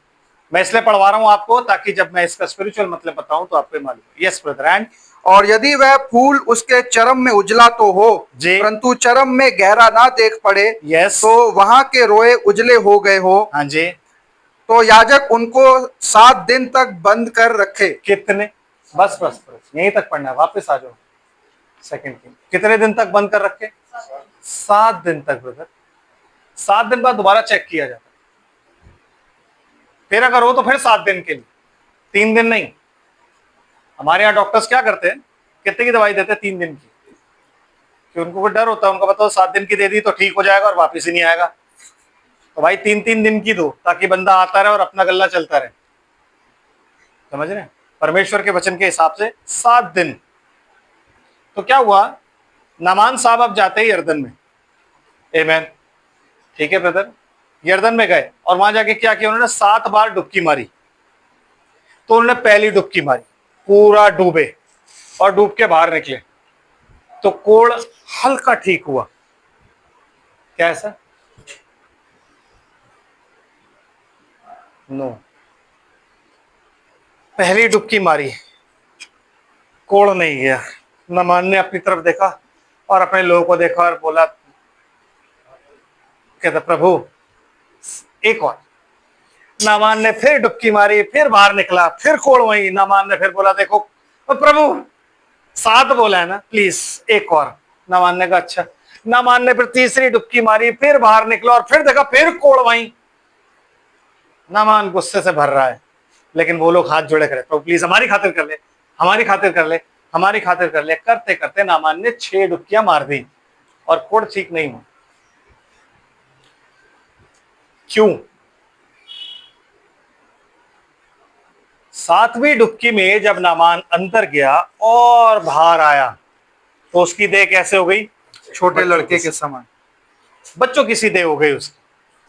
मैं इसलिए पढ़वा रहा हूं आपको ताकि जब मैं इसका स्पिरिचुअल मतलब बताऊं तो आपको मालूम। Yes brother. एंड और यदि वह फूल उसके चर्म में उजला तो हो, परंतु चर्म में गहरा ना देख पड़े, यस, तो वहां के रोए उजले हो गए हो, हाँ जी, तो याजक उनको 7 दिन तक बंद कर रखे। कितने? बस बस बस यहीं तक पढ़ना है, वापस आ जाओ। सेकंड किंग कितने दिन तक बंद कर रखे? 7 दिन तक ब्रदर। 7 दिन बाद दोबारा चेक किया जाता है। फिर अगर हो तो फिर 7 दिन के लिए, 3 दिन नहीं। हमारे यहाँ डॉक्टर्स क्या करते हैं, कितने की दवाई देते हैं? 3 दिन की, कि उनको कोई डर होता है, उनको बताओ 7 दिन की दे दी तो ठीक हो जाएगा और वापिस ही नहीं आएगा। तो भाई 3-3 दिन की दो ताकि बंदा आता रहे और अपना गल्ला चलता रहे। समझ रहे? परमेश्वर के वचन के हिसाब से 7 दिन। तो क्या हुआ? नामान साहब अब जाते ही यर्दन में। आमेन। ठीक है ब्रदर, यर्दन में गए और वहां जाके क्या किया उन्होंने? 7 बार डुबकी मारी। तो उन्होंने पहली डुबकी मारी, पूरा डूबे और डूब के बाहर निकले तो कोढ़ हल्का ठीक हुआ। क्या ऐसा? नो। पहली डुबकी मारी, कोढ़ नहीं गया। नामान ने अपनी तरफ देखा और अपने लोगों को देखा और बोला, कहता प्रभु एक और। नामान ने फिर डुबकी मारी, फिर बाहर निकला, फिर कोढ़ वही। नामान ने फिर बोला, देखो प्रभु 7 बोला है ना, प्लीज एक और। नामान ने कहा अच्छा। नामान ने फिर तीसरी डुबकी मारी, फिर बाहर निकला और फिर देखा फिर कोढ़ वही। नामान गुस्से से भर रहा है, लेकिन वो लोग हाथ जोड़े करे, प्रभु प्लीज हमारी खातिर कर ले, हमारी खातिर कर ले, हमारी खातिर कर ले। करते करते नामान ने 6 डुबकियां मार दी और कोढ़ ठीक नहीं हुआ। क्यों? 7वीं डुबकी में जब नामान अंदर गया और बाहर आया तो उसकी देह कैसे हो गई? छोटे लड़के के समान, बच्चों की सी देह हो गई उसकी।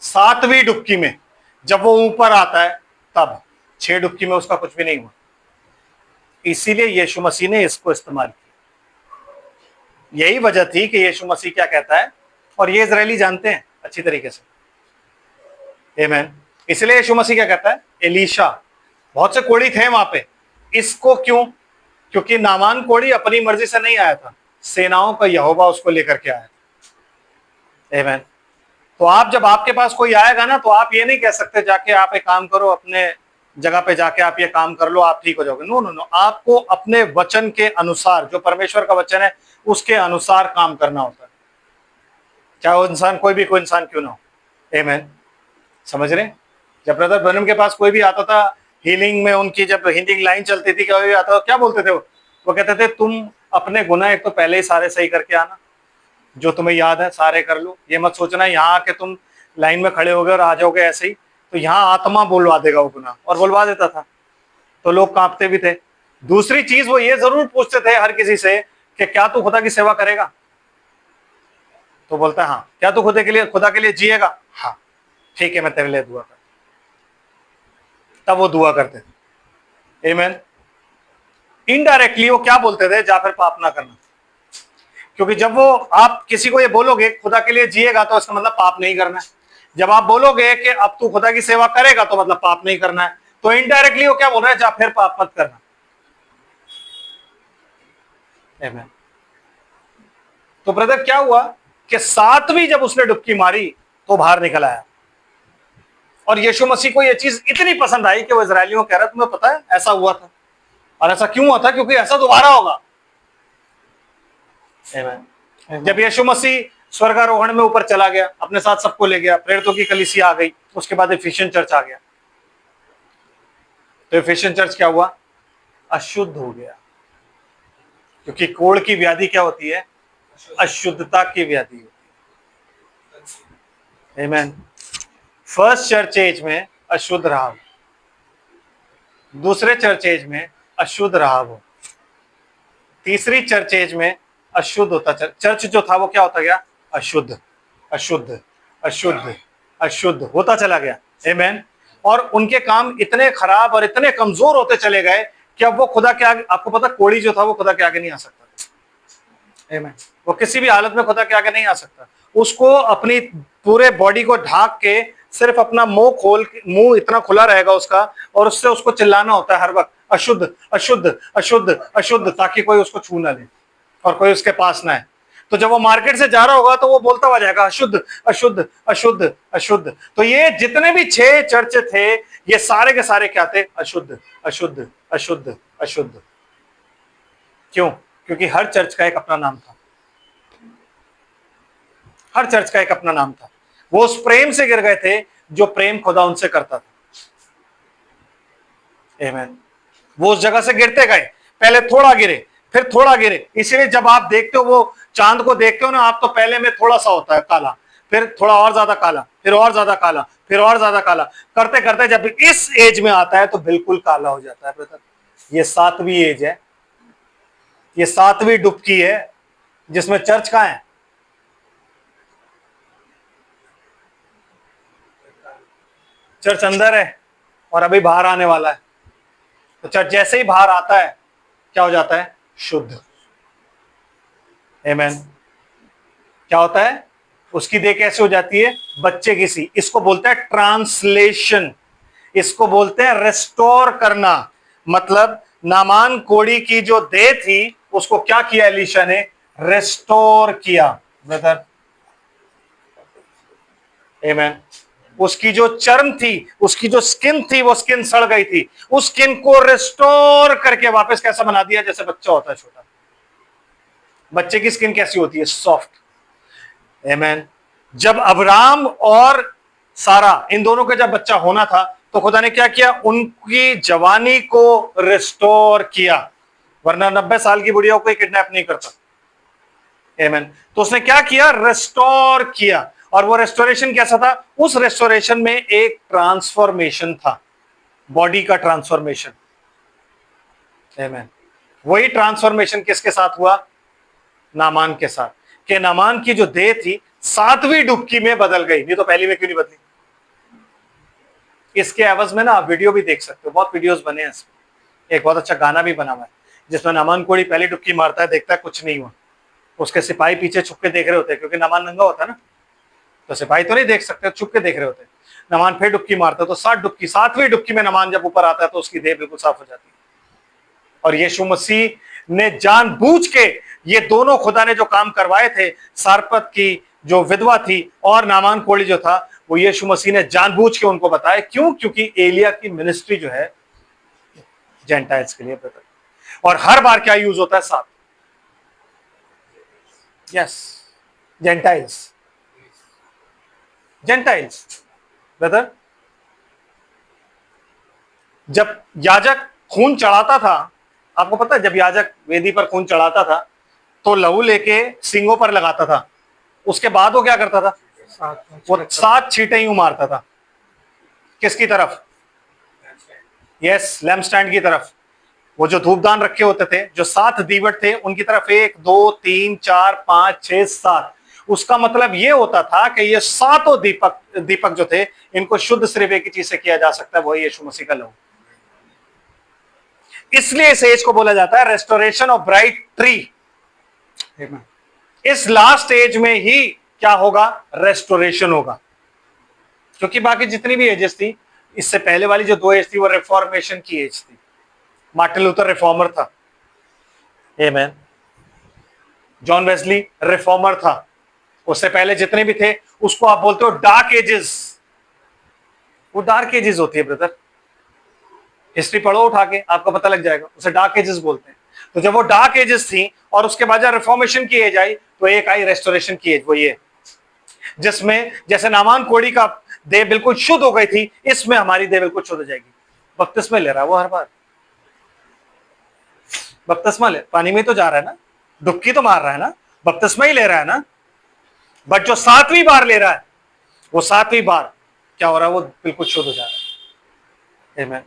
7वीं डुबकी में जब वो ऊपर आता है तब। 6 डुबकी में उसका कुछ भी नहीं हुआ। इसीलिए यीशु मसीह ने इसको इस्तेमाल किया। यही वजह थी कि यीशु मसीह क्या कहता है, और ये इजरायली जानते हैं अच्छी तरीके से। आमीन। इसलिए यीशु मसीह क्या कहता है, एलीशा, बहुत से कोढ़ी थे वहां पे, इसको क्यों? क्योंकि नामान कोढ़ी अपनी मर्जी से नहीं आया था, सेनाओं का यहोवा उसको लेकर के आया था। आमीन। तो आप जब आपके पास कोई आएगा ना, तो आप ये नहीं कह सकते जाके आप एक काम करो, अपने जगह पे जाके आप ये काम कर लो, आप ठीक हो जाओगे। नो नो नो, आपको अपने वचन के अनुसार, जो परमेश्वर का वचन है उसके अनुसार काम करना होता है, चाहे वो इंसान कोई इंसान क्यों ना हो। आमीन। समझ रहे? जब ब्रदर ब्रनम के पास कोई भी आता था हीलिंग में, उनकी जब हीलिंग लाइन चलती थी, कोई भी आता था, क्या बोलते थे वो कहते थे तुम अपने गुनाह एक तो पहले ही सारे सही करके आना, जो तुम्हें याद है सारे कर लो। ये मत सोचना यहाँ आके तुम लाइन में खड़े हो गए और आ जाओगे ऐसे ही, तो यहाँ आत्मा बुलवा देगा वो गुनाह, और बुलवा देता था तो लोग कांपते भी थे। दूसरी चीज वो ये जरूर पूछते थे हर किसी से कि क्या तू खुदा की सेवा करेगा? तो बोलता है हाँ। क्या तू खुदा के लिए जिएगा? हाँ ठीक है, मैं तेरे लिए दुआ कर। तब वो दुआ करते थे। आमीन। इनडायरेक्टली वो क्या बोलते थे, जा फिर पाप ना करना। क्योंकि जब वो आप किसी को ये बोलोगे खुदा के लिए जिएगा तो इसका मतलब पाप नहीं करना है। जब आप बोलोगे कि अब तू खुदा की सेवा करेगा तो मतलब पाप नहीं करना है, तो इनडायरेक्टली वो क्या बोल रहा है, जा फिर पाप मत करना। आमीन। तो ब्रदर क्या हुआ कि 7वीं जब उसने डुबकी मारी तो बाहर निकल आया, और यीशु मसीह को यह चीज इतनी पसंद आई कि वो इजरायलियों को कह रहा है तुम्हें पता है ऐसा हुआ था, और ऐसा क्यों हुआ था? क्योंकि ऐसा दोबारा होगा। आमीन। जब यीशु मसीह स्वर्गारोहण में ऊपर चला गया, अपने साथ सबको ले गया, प्रेरितों की कलीसिया आ गई, उसके बाद एफिशियन चर्च आ गया। तो एफिशियन चर्च क्या हुआ? अशुद्ध हो गया, क्योंकि कोढ़ की व्याधि क्या होती है? अशुद्धता की व्याधि होती है। आमीन। फर्स्ट चर्च एज में अशुद्ध राहब, दूसरे चर्च एज में अशुद्ध राहब हो, तीसरी चर्च एज में अशुद्ध होता चर्च जो था वो क्या होता गया? अशुद्ध अशुद्ध अशुद्ध अशुद्ध होता चला गया। आमीन। और उनके काम इतने खराब और इतने कमजोर होते चले गए कि अब वो खुदा के आगे, आपको पता कोढ़ी जो था वो खुदा के आगे नहीं आ सकता। आमीन। वो किसी भी हालत में खुदा के आगे नहीं आ सकता। उसको अपनी पूरे बॉडी को ढाक के सिर्फ अपना मुंह खोल, मुंह इतना खुला रहेगा उसका, और उससे उसको चिल्लाना होता है हर वक्त, अशुद्ध अशुद्ध अशुद्ध अशुद्ध, ताकि कोई उसको छू ना ले और कोई उसके पास ना है। तो जब वो मार्केट से जा रहा होगा तो वो बोलता हुआ जाएगा अशुद्ध अशुद्ध अशुद्ध अशुद्ध। तो ये जितने भी 6 चर्च थे, ये सारे के सारे क्या थे? अशुद्ध अशुद्ध अशुद्ध अशुद्ध। क्यों? क्योंकि हर चर्च का एक अपना नाम था, हर चर्च का एक अपना नाम था। वो उस प्रेम से गिर गए थे जो प्रेम खुदा उनसे करता था। आमीन। वो उस जगह से गिरते गए, पहले थोड़ा गिरे, फिर थोड़ा गिरे। इसीलिए जब आप देखते हो वो चांद को देखते हो ना आप, तो पहले में थोड़ा सा होता है काला, फिर थोड़ा और ज्यादा काला, फिर और ज्यादा काला, फिर और ज्यादा काला, करते करते जब इस एज में आता है तो बिल्कुल काला हो जाता है ब्रदर। ये 7वीं एज है, ये 7वीं डुबकी है, जिसमें चर्च कहां है? चर्च अंदर है और अभी बाहर आने वाला है। तो चर्च जैसे ही बाहर आता है क्या हो जाता है? शुद्ध। आमीन। क्या होता है? उसकी देह कैसे हो जाती है? बच्चे की सी। इसको बोलते हैं ट्रांसलेशन, इसको बोलते हैं रेस्टोर करना। मतलब नामान कोढ़ी की जो देह थी उसको क्या किया एलीशा ने? रेस्टोर किया ब्रदर। आमीन। उसकी जो चर्म थी, उसकी जो स्किन थी, वो स्किन सड़ गई थी, उस स्किन को रेस्टोर करके वापस कैसा बना दिया? जैसे बच्चा होता है छोटा। बच्चे की स्किन कैसी होती है? सॉफ्ट। आमीन। जब अब्राम और सारा इन दोनों का जब बच्चा होना था तो खुदा ने क्या किया? उनकी जवानी को रिस्टोर किया, वरना 90 साल की बुढ़िया को कोई किडनैप नहीं करता। आमीन। तो उसने क्या किया? रिस्टोर किया। और वो रेस्टोरेशन कैसा था? उस रेस्टोरेशन में एक ट्रांसफॉर्मेशन था, बॉडी का ट्रांसफॉर्मेशन। आमीन। वही ट्रांसफॉर्मेशन किसके साथ हुआ? नामान के साथ। कि नामान की जो देह थी 7वीं डुबकी में बदल गई, नहीं तो पहली में क्यों नहीं बदली? इसके एवज में ना आप वीडियो भी देख सकते हो, बहुत वीडियोस बने हैं इसमें। एक बहुत अच्छा गाना भी बना हुआ है जिसमें नामान कोढ़ी पहली डुबकी मारता है, देखता है कुछ नहीं हुआ, उसके सिपाही पीछे छुप के देख रहे होते हैं, क्योंकि नामान नंगा होता है ना, तो सिपाही तो नहीं देख सकते, छुप के देख रहे होते हैं। नमान फिर डुबकी मारता है तो 7 डुबकी, 7वीं डुबकी में नमान जब ऊपर आता है तो उसकी देह बिल्कुल साफ हो जाती है। और यीशु मसीह ने जानबूझ के ये दोनों खुदा ने जो काम करवाए थे, सारपत की जो विधवा थी और नामान कोढ़ी जो था, वो यीशु मसीह ने जानबूझ के उनको बताया। क्यों? क्योंकि एलिया की मिनिस्ट्री जो है जेंटाइल्स के लिए ब्रदर, और हर बार क्या यूज होता है? 7। Yes, Gentiles, Gentiles brother. जब याजक खून चढ़ाता था, आपको पता है जब याजक वेदी पर खून चढ़ाता था तो लहू लेके सींगों पर लगाता था, उसके बाद वो क्या करता था? वो 7 छींटे यूं मारता था। किसकी तरफ? यस, लैम्प स्टैंड की तरफ। वो जो धूपदान रखे होते थे, जो 7 दीवट थे उनकी तरफ, 1 2 3 4 5 6 7। उसका मतलब ये होता था कि ये 7 दीपक जो थे, इनको शुद्ध सिर्फ एक ही चीज से किया जा सकता है, वही यीशु मसीह का लहू। इसलिए इस एज को बोला जाता है रेस्टोरेशन ऑफ ब्राइट ट्री। इस लास्ट एज में ही क्या होगा? रेस्टोरेशन होगा। क्योंकि बाकी जितनी भी एजेस थी, इससे पहले वाली जो 2 एज थी वो रिफॉर्मेशन की एज थी। मार्टिन लूथर रिफॉर्मर था। आमीन। जॉन वेस्ली रिफॉर्मर था। उससे पहले जितने भी थे उसको आप बोलते हो डार्क एजेस। वो डार्क एजेस होती है ब्रदर, हिस्ट्री पढ़ो उठा के, आपको पता लग जाएगा, उसे डार्क एजेस बोलते हैं। तो जब वो डार्क एजेस थी और उसके बाद जब रिफॉर्मेशन की एज आई तो एक आई रेस्टोरेशन की एज, वो ये जिसमें जैसे नामान कोड़ी का देह बिल्कुल शुद्ध हो गई थी, इसमें हमारी देह बिल्कुल शुद्ध हो जाएगी। बपतिस्मा ले रहा है वो हर बार, बपतिस्मा ले, पानी में तो जा रहा है ना, डुबकी तो मार रहा है ना, बपतिस्मा ही ले रहा है ना, बट जो 7वीं बार ले रहा है, वो 7वीं बार क्या हो रहा है, वो बिल्कुल शुद्ध हो जा रहा है। आमीन।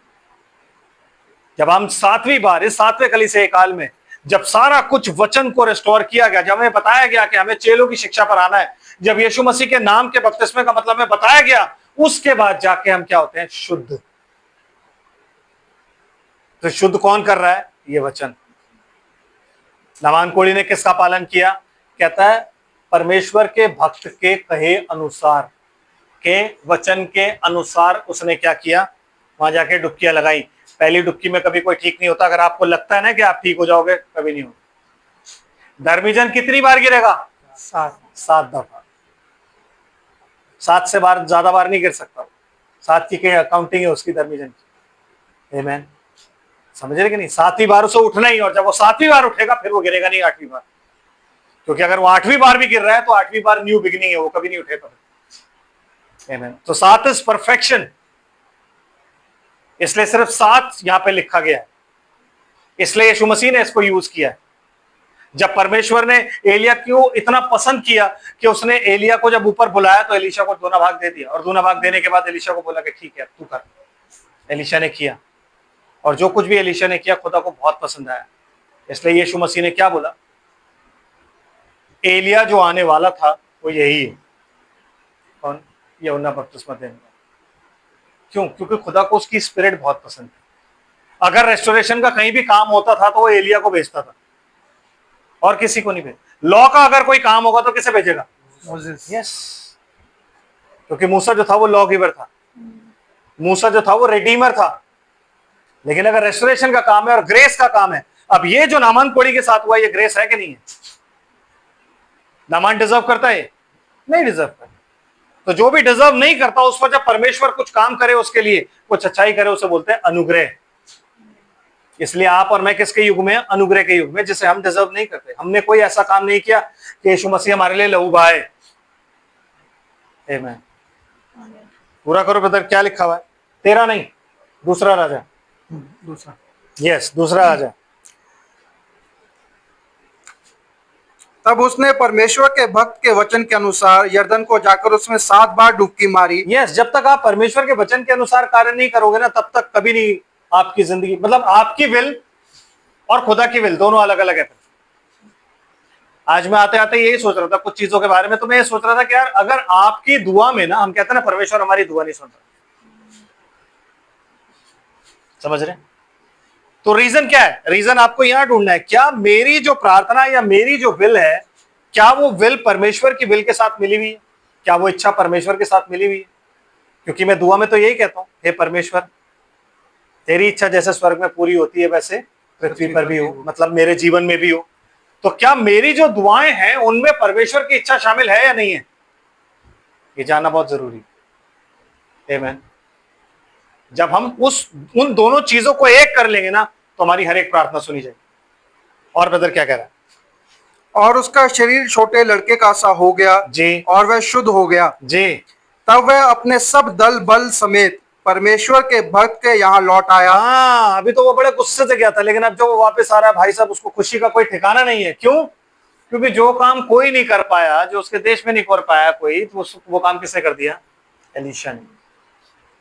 जब हम 7वीं बार इस 7वें कलीसिया काल में जब सारा कुछ वचन को रिस्टोर किया गया, जब हमें बताया गया कि हमें चेलों की शिक्षा पर आना है, जब यीशु मसीह के नाम के बपतिस्मे का मतलब हमें बताया गया, उसके बाद जाके हम क्या होते हैं, शुद्ध। तो शुद्ध कौन कर रहा है, ये वचन। नामान कोड़ी ने किसका पालन किया, कहता है परमेश्वर के भक्त के कहे अनुसार, के वचन के अनुसार उसने क्या किया, वहां जाके डुबकियां लगाई। पहली डुबकी में कभी कोई ठीक नहीं होता, अगर आपको लगता है ना कि आप ठीक हो जाओगे, कभी नहीं होगा। धर्मीजन कितनी बार गिरेगा, 7 दफा, 7 से बार ज्यादा बार नहीं गिर सकता, 7 की अकाउंटिंग है उसकी धर्मीजन की। आमीन। समझ रहे कि नहीं, 7वीं बार उसे उठना ही, और जब वो 7वीं बार उठेगा फिर वो गिरेगा नहीं 8वीं बार, क्योंकि अगर वो 8वीं बार भी गिर रहा है तो 8वीं बार न्यू बिगिनिंग है, वो कभी नहीं उठेगा। आमीन। तो 7 इज परफेक्शन, इसलिए सिर्फ 7 यहां पे लिखा गया है, इसलिए यीशु मसीह ने इसको यूज किया है। जब परमेश्वर ने एलिया को इतना पसंद किया कि उसने एलिया को जब ऊपर बुलाया तो एलीशा को 2 भाग दे दिया, और 2 भाग देने के बाद एलीशा को बोला कि ठीक है तू कर। एलीशा ने किया, और जो कुछ भी एलीशा ने किया खुदा को बहुत पसंद आया। इसलिए यीशु मसीह ने क्या बोला, एलिया जो आने वाला था वो यही है। कौन, यूहन्ना बपतिस्मा देने वाला। क्यों, क्योंकि खुदा को उसकी स्पिरिट बहुत पसंद है। अगर रेस्टोरेशन का कहीं भी काम होता था तो वो एलिया को भेजता था, और किसी को नहीं भेज। लॉ का अगर कोई काम होगा तो किसे भेजेगा, यस, क्योंकि मूसा जो था वो लॉ गिवर था, मूसा जो था वो रिडीमर था। लेकिन अगर रेस्टोरेशन का काम है और ग्रेस का काम है, अब ये जो नामान कोड़ी के साथ हुआ, ये ग्रेस है कि नहीं है? नामान डिजर्व करता है, नहीं डिजर्व करता। तो जो भी डिजर्व नहीं करता उस पर जब परमेश्वर कुछ काम करे, उसके लिए कुछ अच्छाई करे, उसे बोलते हैं अनुग्रह। इसलिए आप और मैं किसके युग में, अनुग्रह के युग में, जिसे हम डिजर्व नहीं करते। हमने कोई ऐसा काम नहीं किया कि यीशु मसीह हमारे लिए लहू बहाए। आमीन। पूरा करो ब्रदर, क्या लिखा हुआ है, 13 नहीं, दूसरा राजा, दूसरा, यस, दूसरा राजा। तब उसने परमेश्वर के भक्त के वचन के अनुसार यरदन को जाकर उसमें 7 बार डुबकी मारी। यस, जब तक आप परमेश्वर के वचन के अनुसार कार्य नहीं करोगे ना, तब तक कभी नहीं आपकी जिंदगी, मतलब आपकी विल और खुदा की विल दोनों अलग अलग है। आज मैं आते आते यही सोच रहा था कुछ चीजों के बारे में, तो मैं ये सोच रहा था कि यार अगर आपकी दुआ में ना, हम कहते हैं ना परमेश्वर हमारी दुआ नहीं सुनता, समझ रहे? तो रीजन क्या है, रीजन आपको यहां ढूंढना है, क्या मेरी जो प्रार्थना या मेरी जो विल है, क्या वो विल परमेश्वर की विल के साथ मिली हुई है, क्या वो इच्छा परमेश्वर के साथ मिली हुई है? क्योंकि मैं दुआ में तो यही कहता हूं, हे परमेश्वर तेरी इच्छा जैसे स्वर्ग में पूरी होती है वैसे पृथ्वी पर भी हो, मतलब मेरे जीवन में भी हो। तो क्या मेरी जो दुआएं हैं उनमें परमेश्वर की इच्छा शामिल है या नहीं है, ये जानना बहुत जरूरी है। आमीन। जब हम उन दोनों चीजों को एक कर लेंगे ना, तो हमारी हर एक प्रार्थना सुनी जाएगी। और ब्रदर क्या कह रहा है, और उसका शरीर छोटे लड़के का सा हो गया जी, और वह शुद्ध हो गया जी। तब वह अपने सब दल बल समेत परमेश्वर के भक्त के यहाँ लौट आया। हाँ, अभी तो वो बड़े गुस्से से गया था, लेकिन अब जब वो वापस आ रहा है भाई साहब, उसको खुशी का कोई ठिकाना नहीं है। क्यों? क्योंकि जो काम कोई नहीं कर पाया, जो उसके देश में नहीं कर पाया कोई, तो वो काम किसने कर दिया, एलीशा ने।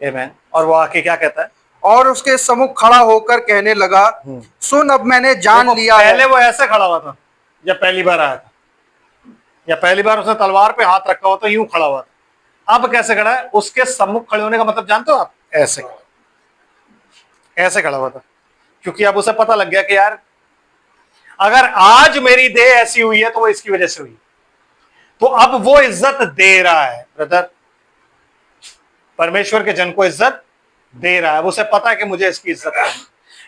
आमीन। और वो आके क्या कहता है, और उसके सम्मुख खड़ा होकर कहने लगा, सुन अब मैंने जान लिया है। पहले वो ऐसे खड़ा हुआ था जब पहली बार आया था, या पहली बार उसने तलवार पे हाथ रखा हुआ था, यूं खड़ा हुआ था। अब कैसे खड़ा है, उसके सम्मुख खड़े होने का मतलब जानते हो आप, ऐसे ऐसे खड़ा हुआ था, क्योंकि अब उसे पता लग गया कि यार अगर आज मेरी देह ऐसी हुई है तो वो इसकी वजह से हुई। तो अब वो इज्जत दे रहा है ब्रदर, परमेश्वर के जन को इज्जत दे रहा है। उसे पता है कि मुझे इसकी इज्जत है,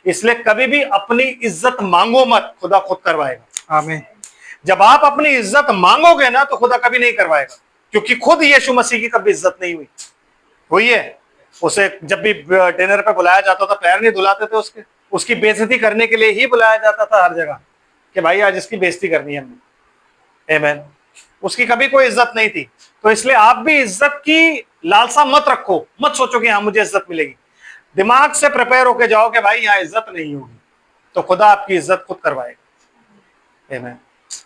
इसलिए कभी भी अपनी इज्जत मांगो मत, खुदा खुद करवाएगा। आमीन। जब आप अपनी इज्जत मांगोगे ना, तो खुदा कभी नहीं करवाएगा, क्योंकि खुद यीशु मसीह की कभी इज्जत नहीं हुई है। उसे जब भी डिनर पे बुलाया जाता था, पैर नहीं धुलाते थे उसके, उसकी बेइज्जती करने के लिए ही बुलाया जाता था हर जगह, कि भाई आज इसकी बेइज्जती करनी है हमने। आमेन। उसकी कभी कोई इज्जत नहीं थी। तो इसलिए आप भी इज्जत की लालसा मत रखो, मत सोचो कि हाँ मुझे इज्जत मिलेगी। दिमाग से प्रिपेयर होके जाओ कि भाई यहाँ इज्जत नहीं होगी, तो खुदा आपकी इज्जत खुद करवाएगा। आमेन।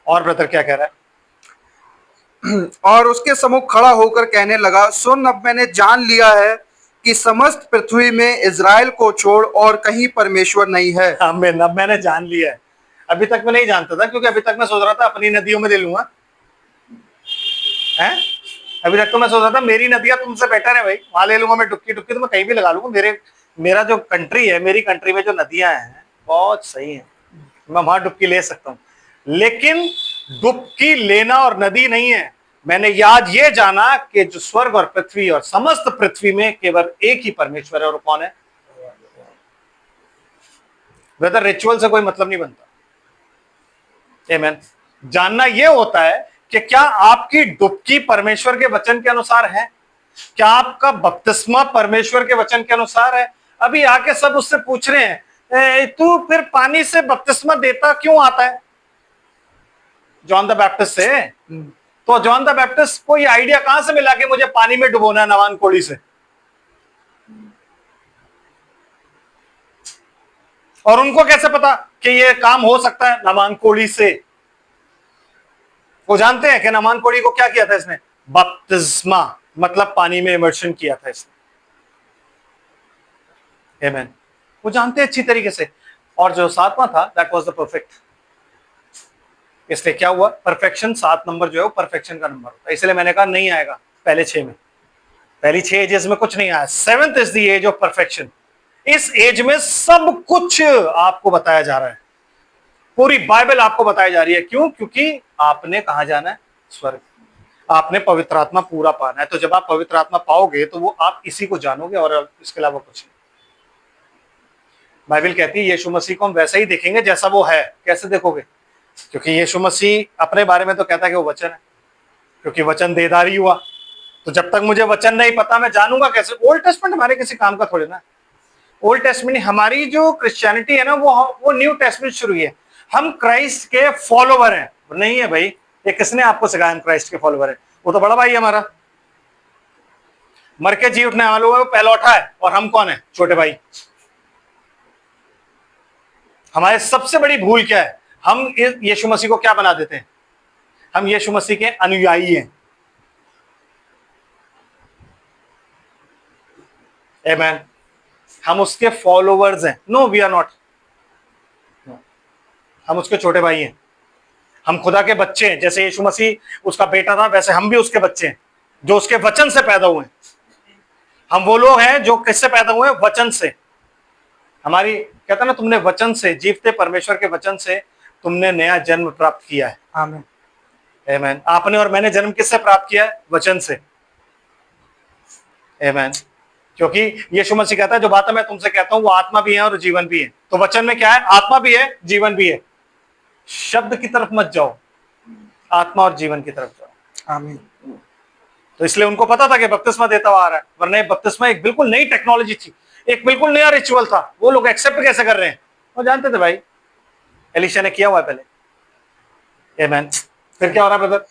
और ब्रदर क्या कह रहा है? और उसके सम्मुख खड़ा होकर कहने लगा, सुन, अब मैंने जान लिया है कि समस्त पृथ्वी में इज़राइल को छोड़ और कहीं परमेश्वर नहीं है। आमीन। अब मैंने जान लिया है। अभी तक मैं नहीं जानता था, क्योंकि अभी तक मैं सोच रहा था अपनी नदियों में ले लूंगा, हैं? अभी तक तो मैं सोच रहा था मेरी नदियां तुमसे बेटर है भाई, वहां ले लूंगा मैं डुबकी डुबकी, तो मैं कहीं भी लगा लूंगा। मेरा जो कंट्री है, मेरी कंट्री में जो नदियां हैं बहुत सही है, मैं वहां डुबकी ले सकता हूँ। लेकिन डुबकी लेना और नदी नहीं है। मैंने आज ये जाना कि जो स्वर्ग और पृथ्वी और समस्त पृथ्वी में केवल एक ही परमेश्वर है, और कौन है? वेदर रिचुअल से कोई मतलब नहीं बनता। आमीन। जानना यह होता है कि क्या आपकी डुबकी परमेश्वर के वचन के अनुसार है? क्या आपका बपतिस्मा परमेश्वर के वचन के अनुसार है? अभी आके सब उससे पूछ रहे हैं, तू फिर पानी से बपतिस्मा देता क्यों आता है जॉन द बैप्टिस्ट से? तो जॉन द बैप्टिस्ट को ये आइडिया कहां से मिला कि मुझे पानी में डुबोना है नवान कोड़ी से? और उनको कैसे पता कि ये काम हो सकता है नवान कोड़ी से? वो जानते हैं कि नवान कोड़ी को क्या किया था इसने? बपतिस्मा, मतलब पानी में इमर्शन किया था इसने। आमीन। वो जानते हैं अच्छी तरीके से। और जो सातवां था, दैट वाज द परफेक्ट। इसलिए क्या हुआ? परफेक्शन, 7 नंबर जो है वो परफेक्शन का नंबर होता है। इसलिए मैंने कहा नहीं आएगा पहले 6 में, पहली 6 एजेस में कुछ नहीं आया। 7th is the age of perfection. इस एज में सब कुछ आपको बताया जा रहा है, पूरी बाइबल आपको बताई जा रही है। क्यों? क्योंकि आपने कहां जाना है? स्वर्ग। आपने पवित्र आत्मा पूरा पाना है। तो जब आप पवित्र आत्मा पाओगे तो वो आप इसी को जानोगे और इसके अलावा कुछ नहीं। बाइबल कहती है यीशु मसीह को हम वैसा ही देखेंगे जैसा वो है। कैसे देखोगे? क्योंकि यीशु मसीह अपने बारे में तो कहता है कि वो वचन है, क्योंकि वचन देदारी हुआ। तो जब तक मुझे वचन नहीं पता मैं जानूंगा कैसे? ओल्ड टेस्टमेंट हमारे किसी काम का थोड़ी ना। ओल्ड टेस्टमेंट, हमारी जो क्रिश्चियनिटी है ना, वो न्यू टेस्टमेंट शुरू हुई है। हम क्राइस्ट के फॉलोवर हैं। नहीं है भाई, ये किसने आपको सिखाया हम क्राइस्ट के फॉलोवर हैं? वो तो बड़ा भाई है हमारा, मर के जी उठने वाला वो पहला उठा है, और हम कौन है? छोटे भाई। हमारे सबसे बड़ी भूल क्या है? हम यीशु मसीह को क्या बना देते हैं? हम यीशु मसीह के अनुयायी हैं। आमीन। हम उसके फॉलोवर्स हैं। No, we are not. हम उसके छोटे भाई हैं। हम खुदा के बच्चे हैं। जैसे यीशु मसीह उसका बेटा था, वैसे हम भी उसके बच्चे हैं, जो उसके वचन से पैदा हुए हैं। हम वो लोग हैं जो किससे पैदा हुए हैं? वचन से। हमारी कहता ना, तुमने वचन से, जीवते परमेश्वर के वचन से तुमने नया जन्म प्राप्त किया है। आमीन। आमीन। आपने और मैंने जन्म किससे प्राप्त किया है? वचन से। आमीन। क्योंकि यीशु मसीह कहता है जो बातें मैं तुमसे कहता हूं वो आत्मा भी है और जीवन भी है। तो वचन में क्या है? आत्मा भी है, जीवन भी है। शब्द की तरफ मत जाओ, आत्मा और जीवन की तरफ जाओ। आमीन। तो इसलिए उनको पता था कि बपतिस्मा देता हुआ आ रहा है, वरना बपतिस्मा एक बिल्कुल नई टेक्नोलॉजी थी, एक बिल्कुल नया रिचुअल था। वो लोग एक्सेप्ट कैसे कर रहे हैं? वो जानते थे भाई, एलिशा ने किया हुआ है पहले। आमीन। फिर क्या हो रहा है ब्रदर?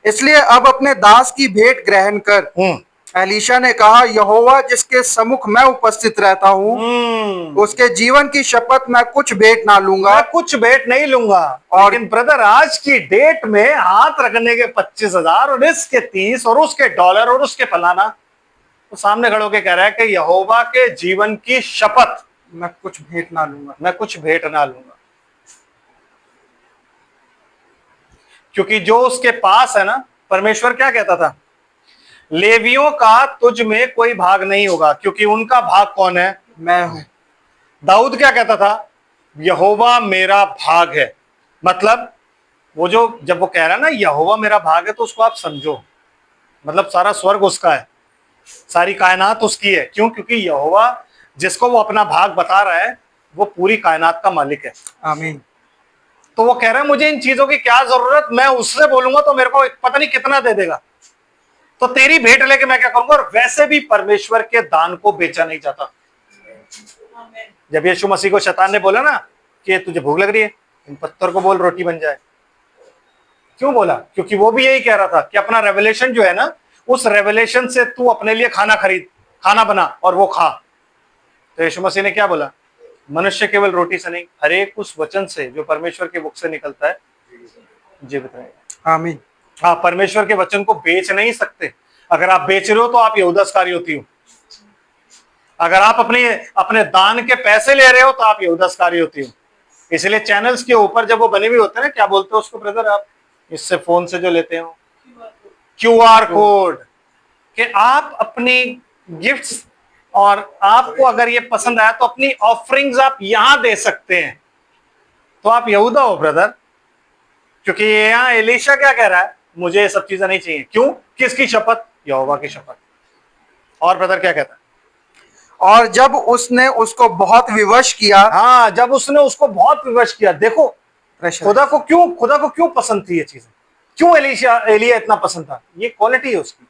इसलिए अब अपने दास की भेंट ग्रहण कर। एलीशा ने कहा, यहोवा जिसके सम्मुख मैं उपस्थित रहता हूँ, उसके जीवन की शपथ मैं कुछ भेंट ना लूंगा। मैं कुछ भेंट नहीं लूंगा। और लेकिन ब्रदर आज की डेट में हाथ रखने के 25,000 और इसके 30 और उसके डॉलर और उसके फलाना, तो सामने खड़े होके कह रहा है कि यहोवा के जीवन की शपथ मैं कुछ भेंट ना लूंगा, मैं कुछ भेंट ना लूंगा। क्योंकि जो उसके पास है ना, परमेश्वर क्या कहता था? लेवियों का तुझ में कोई भाग नहीं होगा, क्योंकि उनका भाग कौन है? मैं हूं। दाऊद क्या कहता था? यहोवा मेरा भाग है। मतलब वो जो जब वो कह रहा है ना यहोवा मेरा भाग है, तो उसको आप समझो, मतलब सारा स्वर्ग उसका है, सारी कायनात उसकी है। क्यों? क्योंकि यहोवा जिसको वो अपना भाग बता रहा है वो पूरी कायनात का मालिक है। आमीन। तो वो कह रहा है मुझे इन चीजों की क्या जरूरत, मैं उससे बोलूंगा तो मेरे को पता नहीं कितना दे देगा, तो तेरी भेंट लेके मैं क्या करूंगा? और वैसे भी परमेश्वर के दान को बेचा नहीं जाता। जब यीशु मसीह को शैतान ने बोला ना कि तुझे भूख लग रही है, इन पत्थर को बोल रोटी बन जाए, क्यों बोला? क्योंकि वो भी यही कह रहा था कि अपना रेवलेशन जो है ना, उस रेवलेशन से तू अपने लिए खाना खरीद, खाना बना और वो खा। तो यीशु मसीह ने क्या बोला? मनुष्य केवल रोटी से नहीं, हर एक उस वचन से जो परमेश्वर के मुख से निकलता है जीवित रहेगा। आमीन। हाँ, परमेश्वर के वचन को बेच नहीं सकते। अगर आप बेच रहे हो तो आप यहूदा इस्करियोती हो। अगर आप अपने अपने दान के पैसे ले रहे हो तो आप यहूदा इस्करियोती हो। इसलिए चैनल्स के ऊपर जब वो बने हुए होते हैं ना, क्या बोलते हो उसको ब्रदर आप, इससे फोन से जो लेते हो, QR कोड, कि आप अपनी गिफ्ट्स, और आपको अगर ये पसंद आया तो अपनी ऑफरिंग्स आप यहां दे सकते हैं। तो आप यहूदा हो ब्रदर, क्योंकि यहां एलीशा क्या कह रहा है? मुझे ये सब चीजें नहीं चाहिए। क्यों? किसकी शपथ? यहोवा की शपथ। और ब्रदर क्या कहता है? और जब उसने उसको बहुत विवश किया। हाँ, जब उसने उसको बहुत विवश किया। देखो खुदा को क्यों पसंद थी ये चीजें, क्यों एलिया इतना पसंद था? ये क्वालिटी है उसकी।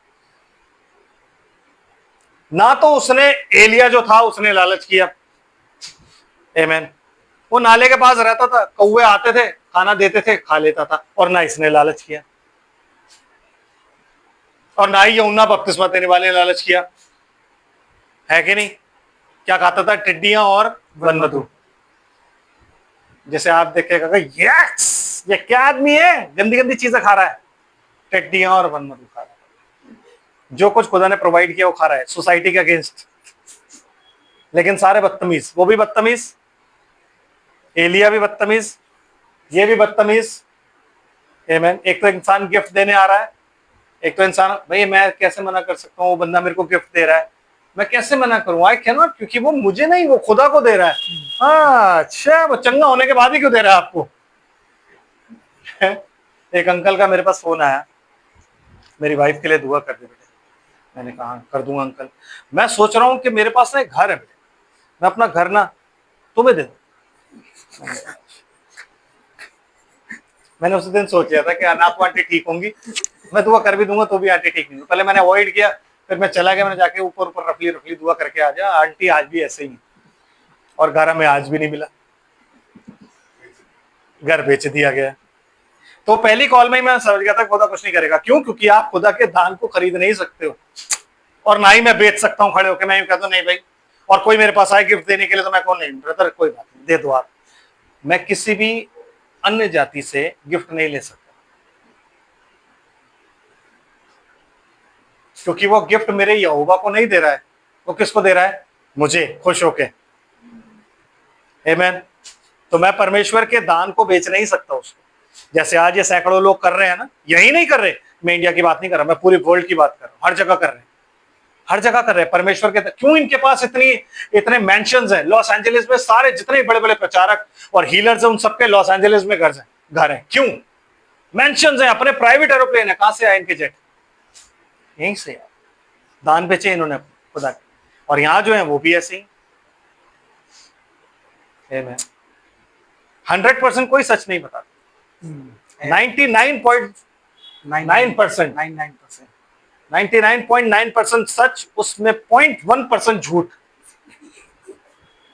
ना तो उसने, एलिया जो था उसने लालच किया, आमीन। वो नाले के पास रहता था, कौवे आते थे, खाना देते थे, खा लेता था। और ना इसने लालच किया, और ना ही यूहन्ना बपतिस्मा देने वाले ने लालच किया, है कि नहीं? क्या खाता था? टिड्डियां और वनमधु। जैसे आप देखेगा, यस ये क्या आदमी है, गंदी गंदी चीजें खा रहा है, टिड्डियां और वनमधु खा रहा है। जो कुछ खुदा ने प्रोवाइड किया वो खा रहा है, सोसाइटी के अगेंस्ट। लेकिन सारे बदतमीज, वो भी बदतमीज, एलिया भी बदतमीज, ये भी बदतमीज। आमीन। एक तो इंसान गिफ्ट देने आ रहा है, एक तो इंसान, भाई मैं कैसे मना कर सकता हूँ? वो बंदा मेरे को गिफ्ट दे रहा है, मैं कैसे मना करूं? आई कैन नॉट, क्योंकि वो मुझे नहीं, वो खुदा को दे रहा है। हाँ, अच्छा, वो चंगा होने के बाद ही क्यों दे रहा है आपको? एक अंकल का मेरे पास फोन आया, मेरी वाइफ के लिए दुआ कर दे बेटे। मैंने कहा हाँ, कर दूंगा अंकल। मैं सोच रहा हूँ कि मेरे पास ना एक घर है बेटे, मैं अपना घर ना तुम्हें दे दूं। मैंने उस दिन सोच लिया था कि ना तो आंटी ठीक होंगी, मैं दुआ कर भी दूंगा तो भी आंटी ठीक नहीं होगी। पहले मैंने अवॉइड किया, फिर मैं चला गया, मैंने जाके ऊपर ऊपर रफली रफली दुआ करके आ जा। आंटी आज भी ऐसे ही, और घर हमें आज भी नहीं मिला, घर बेच दिया गया। तो पहली कॉल में ही मैं समझ गया था खुदा कुछ नहीं करेगा। क्यों? क्योंकि आप खुदा के दान को खरीद नहीं सकते हो, और ना ही मैं बेच सकता हूँ खड़े होकर। मैं यूं कहता हूँ नहीं भाई, और कोई मेरे पास आए गिफ्ट देने के लिए तो मैं कौन, नहीं ब्रदर कोई बात नहीं, दे दो आप। मैं किसी भी अन्य जाति से गिफ्ट नहीं ले सकता, क्योंकि वो गिफ्ट मेरे यहोवा को नहीं दे रहा है, वो किसको दे रहा है? मुझे, खुश होके। आमीन। तो मैं परमेश्वर के दान को बेच नहीं सकता उसको। जैसे आज ये सैकड़ों लोग कर रहे हैं ना, यही नहीं कर रहे, मैं इंडिया की बात नहीं कर रहा, मैं पूरी वर्ल्ड की बात कर रहा हूं। हर जगह कर रहे हैं, हर जगह कर रहे हैं परमेश्वर के। क्यों? इनके पास इतने मेंशंस हैं। लॉस एंजलिस में सारे जितने बड़े बड़े प्रचारक और हीलर्स हैं, उन सबके लॉस एंजलिस में घर हैं। क्यों? मेंशंस हैं, अपने प्राइवेट एरोप्लेन है। कहां से आए इनके जेट? यहीं से आए, दान बेचे इन्होंने खुदा के। और यहां जो है वो भी ऐसे ही। 100% कोई सच नहीं बताता, 99.9%, 99.9% सच, उसमें 0.1% झूठ।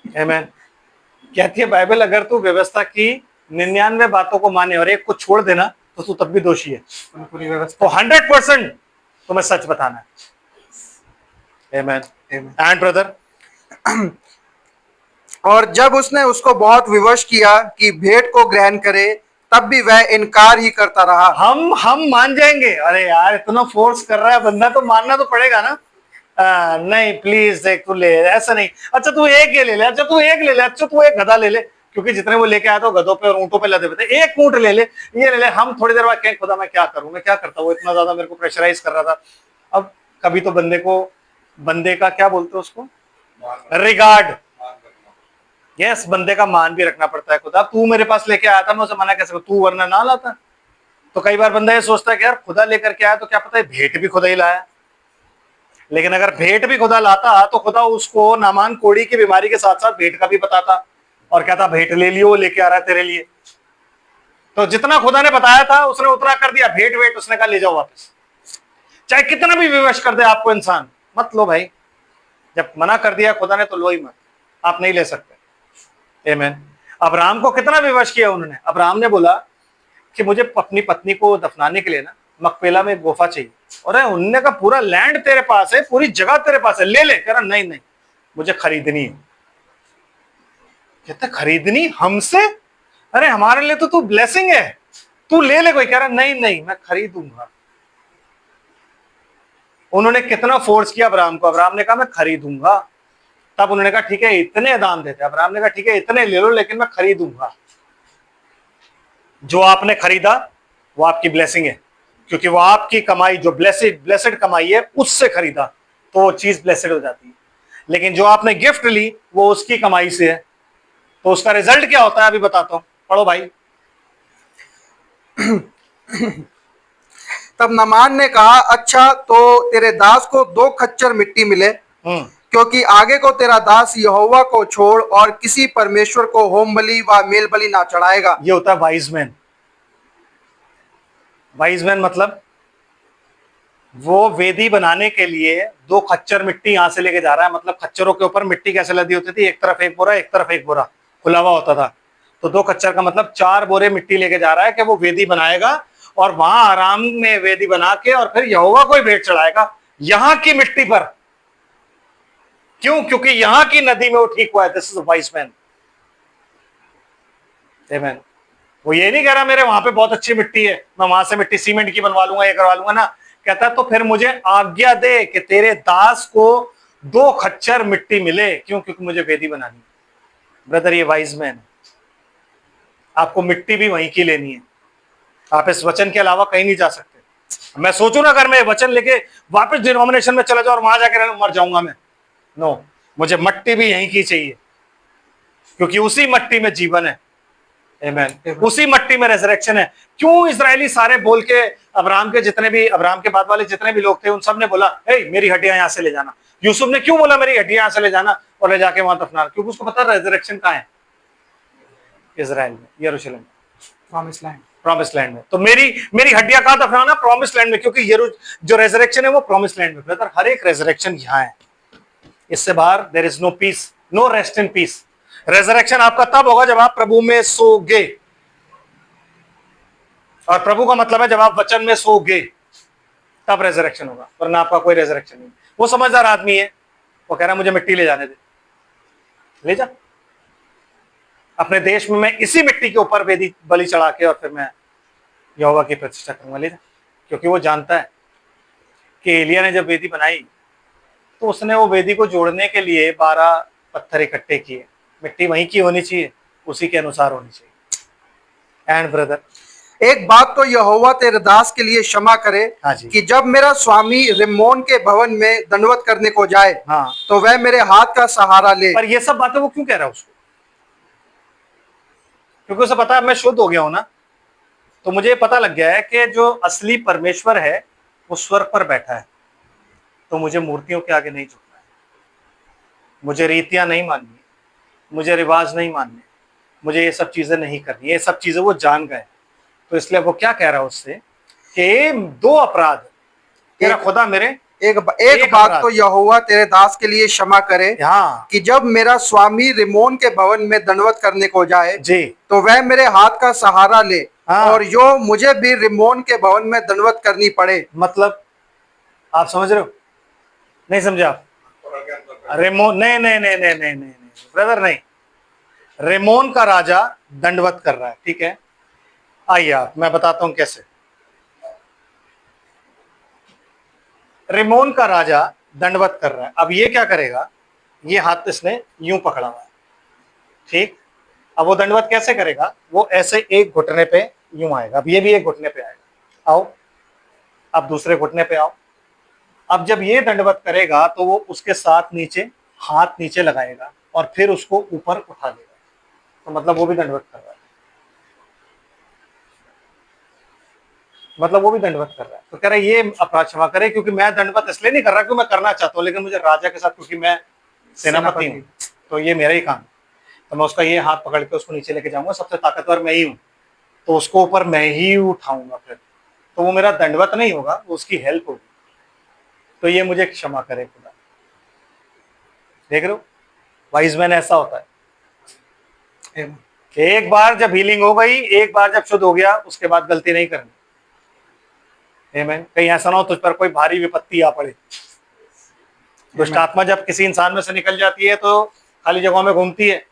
आमीन। कहती है बाइबल, अगर तू व्यवस्था की 99 बातों को माने और एक को छोड़ देना तो तू तब भी दोषी है। पूरी व्यवस्था। तो 100% तुम्हें सच बताना है। आमीन। एंड ब्रदर, और जब उसने उसको बहुत विवश किया कि भेंट को ग्रहण करे, तब भी वह इनकार ही करता रहा। हम मान जाएंगे। अरे यार, इतना फोर्स कर रहा है बंदा, तो मानना तो पड़ेगा ना। नहीं प्लीज एक तू ले, ऐसा नहीं। अच्छा तू एक ये ले ले, अच्छा तू एक ले ले, अच्छा तू एक गधा ले ले, क्योंकि जितने वो लेके आया था गधों पे और ऊंटों पे लदे हुए थे। एक ऊंट ले ले, ये ले ले। हम थोड़ी देर बाद कहें खुदा मैं क्या करूं, मैं क्या करता? वो इतना ज्यादा मेरे को प्रेशराइज कर रहा था। अब कभी तो बंदे का क्या बोलते हैं उसको, रिगार्ड। यस, बंदे का मान भी रखना पड़ता है। खुदा तू मेरे पास लेके आया था, मैं उसे मना कैसे करूं? तू वरना ना लाता। तो कई बार बंदा ये सोचता है कि यार खुदा लेकर के आया तो क्या पता है भेंट भी खुदा ही लाया। लेकिन अगर भेंट भी खुदा लाता तो खुदा उसको नामान कोड़ी की बीमारी के साथ साथ भेंट का भी बताता और कहता भेंट ले लियो, वो लेके आ रहा है तेरे लिए। तो जितना खुदा ने बताया था उसने उतना कर दिया। भेंट वेट उसने कहा ले जाओ वापस, चाहे कितना भी विवश कर दे आपको इंसान, मत लो भाई। जब मना कर दिया खुदा ने तो लो ही मत, आप नहीं ले सकते। आमीन। अब्राहम को कितना विवश किया उन्होंने। अब्राहम ने बोला कि मुझे अपनी पत्नी को दफनाने के लिए ना मकपेला में एक गुफा चाहिए। और उनने का पूरा लैंड तेरे पास है, पूरी जगह तेरे पास है, ले ले। कह रहा नहीं नहीं, मुझे खरीदनी है। कहता खरीदनी हमसे? अरे हमारे लिए तो तू ब्लेसिंग है, तू ले ले। कोई कह रहा नहीं नहीं मैं खरीदूंगा। उन्होंने कितना फोर्स किया अब्राहम को, अब्राहम ने कहा मैं खरीदूंगा। तब उन्होंने कहा ठीक है इतने दाम देते। अब्राहम ने कहा ठीक है इतने ले लो, लेकिन मैं खरीदूंगा। जो आपने खरीदा वो आपकी ब्लेसिंग है, क्योंकि वो आपकी कमाई, जो ब्लेसिड ब्लेसिड कमाई है उससे खरीदा, तो वो चीज ब्लेसिड हो जाती है। लेकिन जो आपने गिफ्ट ली वो उसकी कमाई से है, तो उसका रिजल्ट क्या होता है अभी बताता हूं, पढ़ो भाई। तब नामान ने कहा, अच्छा तो तेरे दास को 2 खच्चर मिट्टी मिले, क्योंकि आगे को तेरा दास यहोवा को छोड़ और किसी परमेश्वर को होम बलि व मेल बलि ना चढ़ाएगा। ये होता है वाइज मैन। वाइज मैन मतलब वो वेदी बनाने के लिए 2 खच्चर मिट्टी यहां से लेके जा रहा है। मतलब खच्चरों के ऊपर मिट्टी कैसे लदी होती थी, एक तरफ एक बोरा एक तरफ एक बोरा खुला हुआ होता था। तो 2 खच्चर का मतलब 4 बोरे मिट्टी लेके जा रहा है कि वो वेदी बनाएगा और वहां आराम में वेदी बना के और फिर यहोवा को ही भेंट चढ़ाएगा यहां की मिट्टी पर। क्यों? क्योंकि यहां की नदी में वो ठीक हुआ है। This is wise man. आमेन। वो ये नहीं कह रहा मेरे वहां पे बहुत अच्छी मिट्टी है, मैं वहां से मिट्टी सीमेंट की बनवा लूंगा, ये करवा लूंगा ना। कहता तो फिर मुझे आज्ञा दे कि तेरे दास को 2 खच्चर मिट्टी मिले। क्यों? क्योंकि मुझे वेदी बनानी। ब्रदर ये वाइज मैन। आपको मिट्टी भी वहीं की लेनी है, आप इस वचन के अलावा कहीं नहीं जा सकते। मैं सोचू ना अगर मैं वचन लेके वापस डिनोमिनेशन में चला जाऊं और वहां जाकर मर जाऊंगा मैं, नो, मुझे मट्टी भी यहीं की चाहिए, क्योंकि उसी मट्टी में जीवन है। आमेन। उसी मट्टी में रेजरेक्शन है। क्यों इजरायली सारे बोल के अब्राहम के जितने भी, अब्राहम के बाद वाले जितने भी लोग थे, उन सब ने बोला मेरी हड्डियां यहां से ले जाना। यूसुफ ने क्यों बोला मेरी हड्डियां यहां से ले जाना और ले जाके वहां दफना? क्योंकि उसको पता रेजरेक्शन कहां है, इजराइल में, यरूशलेम में, प्रॉमिस लैंड। प्रॉमिस लैंड में। तो मेरी हड्डियां कहां दफनाना? प्रॉमिस लैंड में, क्योंकि जो रेजरेक्शन है वो प्रॉमिस लैंड में। ब्रदर हर एक रेजरेक्शन यहां है, इससे बाहर there is no peace, no rest in peace. Resurrection आपका तब होगा जब आप प्रभु में सोगे, और प्रभु का मतलब है जब आप वचन में सोगे तब रेजरेक्शन होगा, वरना आपका कोई रेजरेक्शन नहीं। वो समझदार आदमी है, वो कह रहा है मुझे मिट्टी ले जाने दे, ले जा। अपने देश में मैं इसी मिट्टी के ऊपर वेदी बलि चढ़ा के और फिर मैं यहोवा की प्रतिष्ठा करूंगा, ले जा। क्योंकि वो जानता है कि एलिया ने जब वेदी बनाई तो उसने वो वेदी को जोड़ने के लिए 12 पत्थर इकट्ठे किए। मिट्टी वहीं की होनी चाहिए, उसी के अनुसार होनी चाहिए। एंड ब्रदर एक बात तो यहोवा तेरे दास के लिए क्षमा करे, हाँ जी। कि जब मेरा स्वामी रिम्मोन के भवन में दंडवत करने को जाए, हाँ, तो वह मेरे हाथ का सहारा ले। पर ये सब बातें वो क्यों कह रहा है उसको? क्योंकि उसे पता है मैं शुद्ध हो गया हूं ना। तो मुझे पता लग गया है कि जो असली परमेश्वर है वो स्वर्ग पर बैठा है। तो मुझे मूर्तियों के आगे नहीं झुकना है, मुझे रीतियां नहीं माननी, मुझे रिवाज नहीं मानने, मुझे ये सब चीजें नहीं करनी। ये सब चीजें वो जान गए। तो इसलिए वो क्या कह रहा है उससे कि 2 अपराध तेरा खुदा मेरे, एक एक बात अपराध। तो यहोवा तेरे दास के लिए क्षमा करे, हाँ कि जब मेरा स्वामी रिमोन के भवन में दंडवत करने को जाए, जी, तो वह मेरे हाथ का सहारा ले, हाँ। और जो मुझे भी रिमोन के भवन में दंडवत करनी पड़े। मतलब आप समझ रहे हो? नहीं समझे आप? रेमोन, नहीं नहीं नहीं नहीं नहीं नहीं ब्रदर, नहीं। रेमोन का राजा दंडवत कर रहा है, ठीक है। आइए आप, मैं बताता हूं कैसे। रेमोन का राजा दंडवत कर रहा है। अब ये क्या करेगा, ये हाथ इसने यूं पकड़ा हुआ है, ठीक। अब वो दंडवत कैसे करेगा? वो ऐसे एक घुटने पे यूं आएगा, अब ये भी एक घुटने पे आएगा, आओ। अब दूसरे घुटने पे आओ। अब जब ये दंडवत करेगा तो वो उसके साथ नीचे हाथ नीचे लगाएगा और फिर उसको ऊपर उठा लेगा। तो मतलब वो भी दंडवत कर रहा है, मतलब वो भी दंडवत कर रहा है। तो कह रहा है ये अपराध क्षमा करे, क्योंकि मैं दंडवत इसलिए नहीं कर रहा क्योंकि मैं करना चाहता हूं, लेकिन मुझे राजा के साथ, क्योंकि मैं सेनापति हूं, तो ये मेरा ही काम है। तो मैं उसका ये हाथ पकड़ के उसको नीचे लेके जाऊंगा, सबसे ताकतवर मैं ही हूं, तो उसको ऊपर मैं ही उठाऊंगा फिर। तो वो मेरा दंडवत नहीं होगा, वो उसकी हेल्प होगी। तो ये मुझे क्षमा करे खुदा। देख रहे हो, वाइज मैन ऐसा होता है। कि एक बार जब हीलिंग हो गई, एक बार जब शुद्ध हो गया, उसके बाद गलती नहीं करनी। आमीन। कहीं ऐसा ना हो तुझ पर कोई भारी विपत्ति आ पड़े। दुष्ट आत्मा जब किसी इंसान में से निकल जाती है तो खाली जगहों में घूमती है,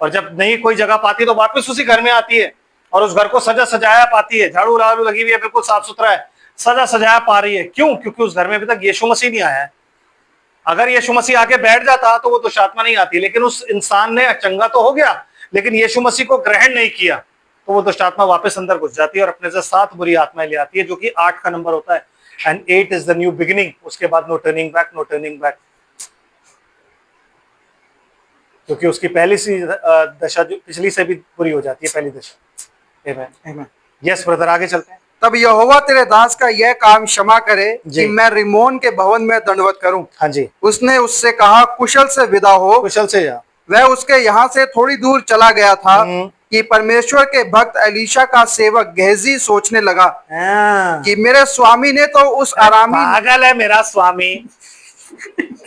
और जब नहीं कोई जगह पाती तो वापस उसी घर में आती है, और उस घर को सजा सजाया पाती है, झाड़ू लाड़ू लगी हुई है, बिल्कुल साफ सुथरा है, सजा सजाया पा रही है। क्यों? क्योंकि उस घर में अभी तक यीशु मसीह नहीं आया है। अगर यीशु मसीह आके बैठ जाता तो वो दुष्ट आत्मा नहीं आती, लेकिन उस इंसान ने चंगा तो हो गया, लेकिन यीशु मसीह को ग्रहण नहीं किया, तो वो दुष्ट आत्मा वापस अंदर घुस जाती है और अपने से 7 बुरी आत्माएं ले आती है, जो कि 8 का नंबर होता है। And 8 is the new beginning. उसके बाद no turning back, no turning back. क्योंकि उसकी पहली सी दशा जो पिछली से भी बुरी हो जाती है, पहली दशा। आमीन। यस ब्रदर, आगे चलते हैं। तब यहोवा तेरे दास का यह काम क्षमा करे कि मैं रिमोन के भवन में दंडवत करूं। हाँ जी। उसने उससे कहा, कुशल से विदा हो। कुशल से जा। वह उसके यहाँ से थोड़ी दूर चला गया था कि परमेश्वर के भक्त एलीशा का सेवक गेहजी सोचने लगा कि मेरे स्वामी ने तो उस आरामी, पागल है मेरा स्वामी,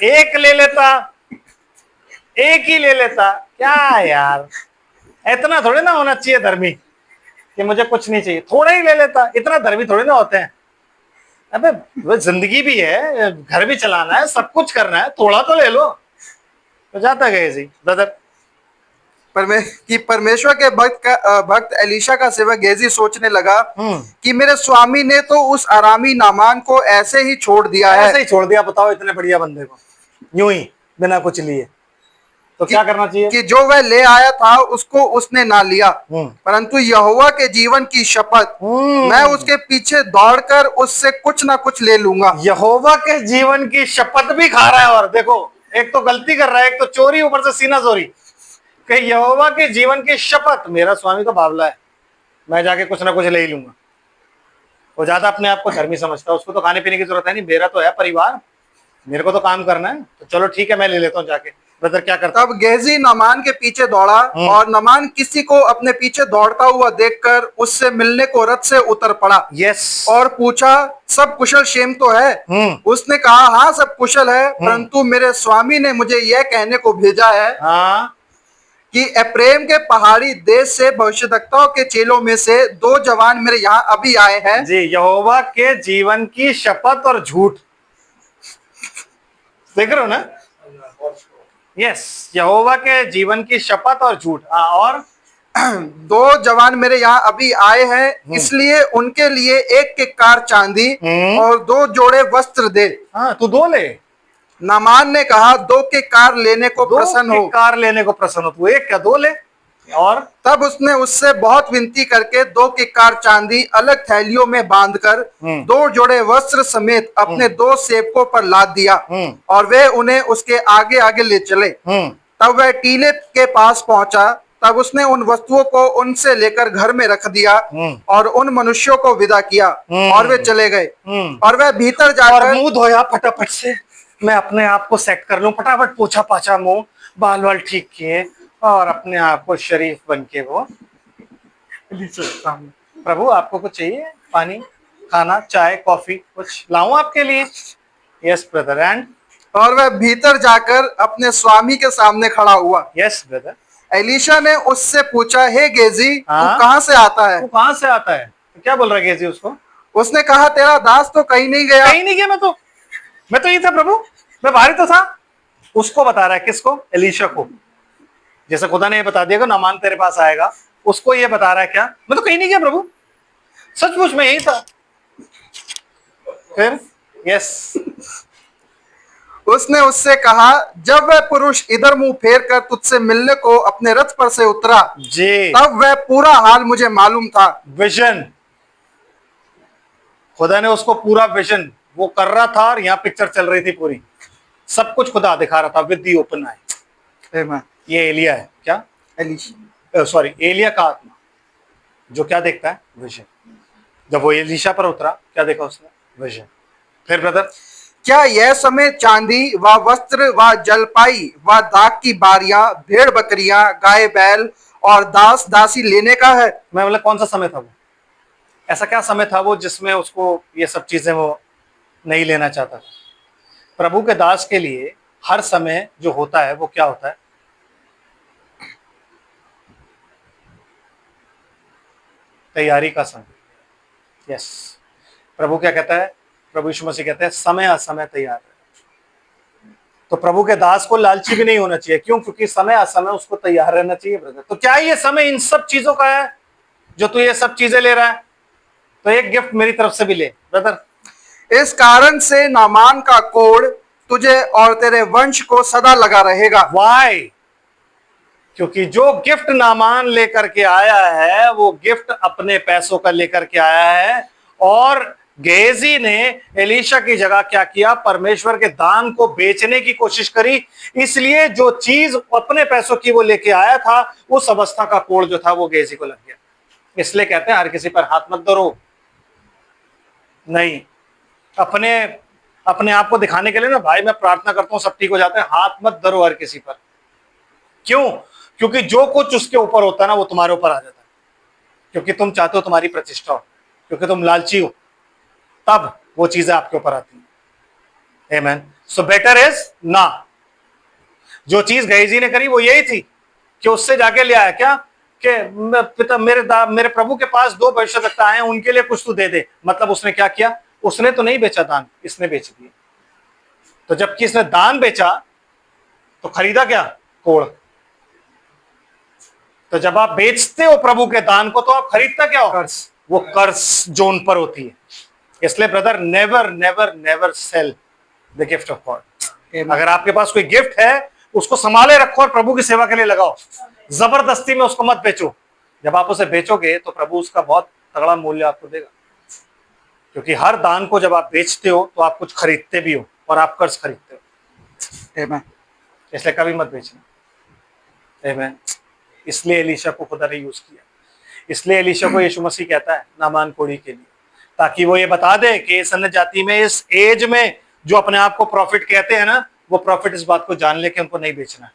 एक ले लेता, एक ही ले लेता क्या यार, इतना थोड़े ना होना चाहिए धर्मी कि मुझे कुछ नहीं चाहिए, थोड़ा ही ले लेता। इतना धर्मी थोड़े ना होते हैं। अबे वो जिंदगी भी है, घर भी चलाना है, सब कुछ करना है, थोड़ा तो ले लो। तो जाता गए जी ब्रदर। परमेश्वर के भक्त एलीशा का सेवक गेहजी सोचने लगा कि मेरे स्वामी ने तो उस आरामी नामान को ऐसे ही छोड़ दिया है। ऐसे ही छोड़ दिया, बताओ, इतने बढ़िया बंदे को यूं ही बिना कुछ लिए। तो क्या करना चाहिए? कि जो वह ले आया था उसको उसने ना लिया, परंतु यहोवा के जीवन की शपथ मैं उसके पीछे दौड़कर उससे कुछ ना कुछ ले लूंगा। यहोवा के जीवन की शपथ भी खा रहा है, और देखो, एक तो गलती कर रहा है, एक तो चोरी, ऊपर से सीना चोरी। कि यहोवा के जीवन की शपथ, मेरा स्वामी तो बावला है, मैं जाके कुछ ना कुछ ले ही लूंगा। वो ज्यादा अपने आप को धर्मी समझता है, उसको तो खाने पीने की जरूरत है नहीं, मेरा तो है परिवार, मेरे को तो काम करना है, तो चलो ठीक है, मैं ले लेता हूँ जाके। ब्रदर क्या करता? तब गेहजी नामान के पीछे दौड़ा, और नामान किसी को अपने पीछे दौड़ता हुआ देखकर उससे मिलने को रथ से उतर पड़ा। यस। और पूछा, सब कुशल क्षेम तो है? उसने कहा, हाँ सब कुशल है, परंतु मेरे स्वामी ने मुझे यह कहने को भेजा है कि एप्रेम के पहाड़ी देश से भविष्यद्वक्ताओं के चेलों में से 2 जवान मेरे यहाँ अभी आए हैं। जी, यहोवा के जीवन की शपथ और झूठ, देख रहे हो ना? यस, यहोवा के जीवन की शपथ और झूठ। और 2 जवान मेरे यहाँ अभी आए हैं, इसलिए उनके लिए एक किक्कार चांदी और 2 जोड़े वस्त्र दे। हाँ, तू 2 ले। नामान ने कहा, 2 किक्कार लेने को प्रसन्न हो। किक्कार लेने को प्रसन्न हो, तू एक क्या 2 ले। और तब उसने उससे बहुत विनती करके 2 किक्कार चांदी अलग थैलियों में बांधकर 2 जोड़े वस्त्र समेत अपने 2 सेवकों पर लाद दिया, और वे उन्हें उसके आगे आगे ले चले। तब वह टीले के पास पहुंचा, तब उसने उन वस्तुओं को उनसे लेकर घर में रख दिया और उन मनुष्यों को विदा किया, और वे चले गए। और वह भीतर जाकर मुंह धोया फटाफट से, मैं अपने आप को सेट कर लूं, फटाफट पोछा पाछा, मुंह बाल वाल ठीक किए, और अपने आप को शरीफ बन के वो प्रभु आपको कुछ चाहिए? पानी, खाना, चाय, कॉफी कुछ लाऊं आपके लिए? Yes brother. एंड और वह भीतर जाकर अपने स्वामी के सामने खड़ा हुआ। Yes brother. एलीशा ने उससे पूछा, हे गेजी, तू कहाँ से आता है? तू कहाँ से आता है? तो क्या बोल रहा है गेजी उसको? उसने कहा, तेरा दास तो कहीं नहीं गया। कहीं नहीं गया, मैं तो ये था प्रभु, मैं बाहर तो था। उसको बता रहा है, किसको? एलीशा को। जैसे खुदा ने ये बता दिया नामान तेरे पास आएगा, उसको ये बता रहा है क्या? मैं तो कहीं नहीं गया प्रभु, सचमुच में यही था। फिर यस, उसने उससे कहा, जब वह पुरुष इधर मुंह फेर कर तुझसे मिलने को अपने रथ पर से उतरा जी, तब वह पूरा हाल मुझे मालूम था। विजन, खुदा ने उसको पूरा विजन वो कर रहा था, और यहाँ पिक्चर चल रही थी पूरी, सब कुछ खुदा दिखा रहा था विद दी ओपन आई। ये एलिया है क्या? एलीशा, सॉरी, एलिया का आत्मा, जो क्या देखता है? विजन। जब वो एलीशा पर उतरा, क्या देखा उसने? विजन। फिर ब्रदर, क्या यह समय चांदी व वस्त्र व जलपाई व दाख की बारियां, भेड़ बकरियां, गाय बैल और दास दासी लेने का है? मैं बोला, कौन सा समय था वो? ऐसा क्या समय था वो जिसमें उसको ये सब चीजें वो नहीं लेना चाहता? प्रभु के दास के लिए हर समय जो होता है वो क्या होता है? तैयारी का समय। यस, प्रभु क्या कहता है? प्रभु यीशु मसीह कहते हैं समय असमय तैयार है। तो प्रभु के दास को लालची भी नहीं होना चाहिए। क्यों? क्योंकि समय असमय उसको तैयार रहना चाहिए ब्रदर। तो क्या ये समय इन सब चीजों का है जो तू ये सब चीजें ले रहा है? तो एक गिफ्ट मेरी तरफ से भी ले ब्रदर। इस कारण से नामान का कोढ़ तुझे और तेरे वंश को सदा लगा रहेगा। वाई? क्योंकि जो गिफ्ट नामान लेकर के आया है वो गिफ्ट अपने पैसों का लेकर के आया है। और गेहजी ने एलीशा की जगह क्या किया? परमेश्वर के दान को बेचने की कोशिश करी। इसलिए जो चीज अपने पैसों की वो लेके आया था, उस अवस्था का कोढ़ जो था वो गेहजी को लग गया। इसलिए कहते हैं हर किसी पर हाथ मत धरो। नहीं, अपने अपने आप को दिखाने के लिए ना भाई मैं प्रार्थना करता हूं सब ठीक हो जाता है, हाथ मत धरो हर किसी पर। क्यों? क्योंकि जो कुछ उसके ऊपर होता है ना वो तुम्हारे ऊपर आ जाता है। क्योंकि तुम चाहते हो तुम्हारी प्रतिष्ठा हो, क्योंकि तुम लालची हो, तब वो चीजें आपके ऊपर आती हैं। आमेन। सो बेटर इज ना। जो चीज गेहजी ने करी वो यही थी कि उससे जाके ले आया क्या कि पिता मेरे प्रभु के पास 2 भविष्यद्वक्ता आए हैं, उनके लिए कुछ तो दे दे। मतलब उसने क्या किया? उसने तो नहीं बेचा दान, इसने बेच दिया। तो जबकि इसने दान बेचा तो खरीदा क्या? कोढ़। तो जब आप बेचते हो प्रभु के दान को तो आप खरीदता क्या हो? कर्ज। वो कर्ज जो उन पर होती है। इसलिए brother never never never cell the gift of God. अगर आपके पास कोई गिफ्ट है उसको संभाले रखो और प्रभु की सेवा के लिए लगाओ। जबरदस्ती में उसको मत बेचो। जब आप उसे बेचोगे तो प्रभु उसका बहुत तगड़ा मूल्य आपको देगा। क्योंकि हर दान को जब आप बेचते हो तो आप कुछ खरीदते भी हो और आप कर्ज खरीदते हो। आमेन। इसलिए कभी मत बेचना। आमेन। इसलिए एलीशा को खुदा ने यूज किया। इसलिए एलीशा को यीशु मसीह कहता है नामान कोढ़ी के लिए, ताकि वो ये बता दे कि इस अन्य जाति में, इस एज में जो अपने आप को प्रॉफिट कहते हैं ना, वो प्रॉफिट इस बात को जान ले कि उनको नहीं बेचना है।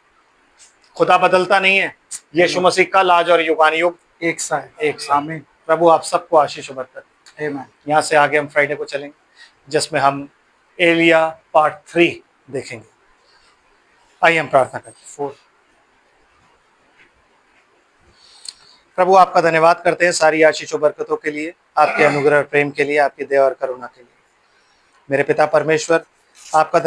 खुदा बदलता नहीं है। यीशु मसीह कल आज और युगानुयुग एक सा है। एक सा। आमीन। प्रभु आप सबको आशीष और बरकत दे। आमीन। यहाँ से आगे हम फ्राइडे को चलेंगे जिसमें हम एलिया पार्ट 3 देखेंगे। आइए हम प्रार्थना करते हैं। 4। प्रभु आपका धन्यवाद करते हैं सारी आशीष और बरकतों के लिए, आपके अनुग्रह और प्रेम के लिए, आपकी दया और करुणा के लिए। मेरे पिता परमेश्वर आपका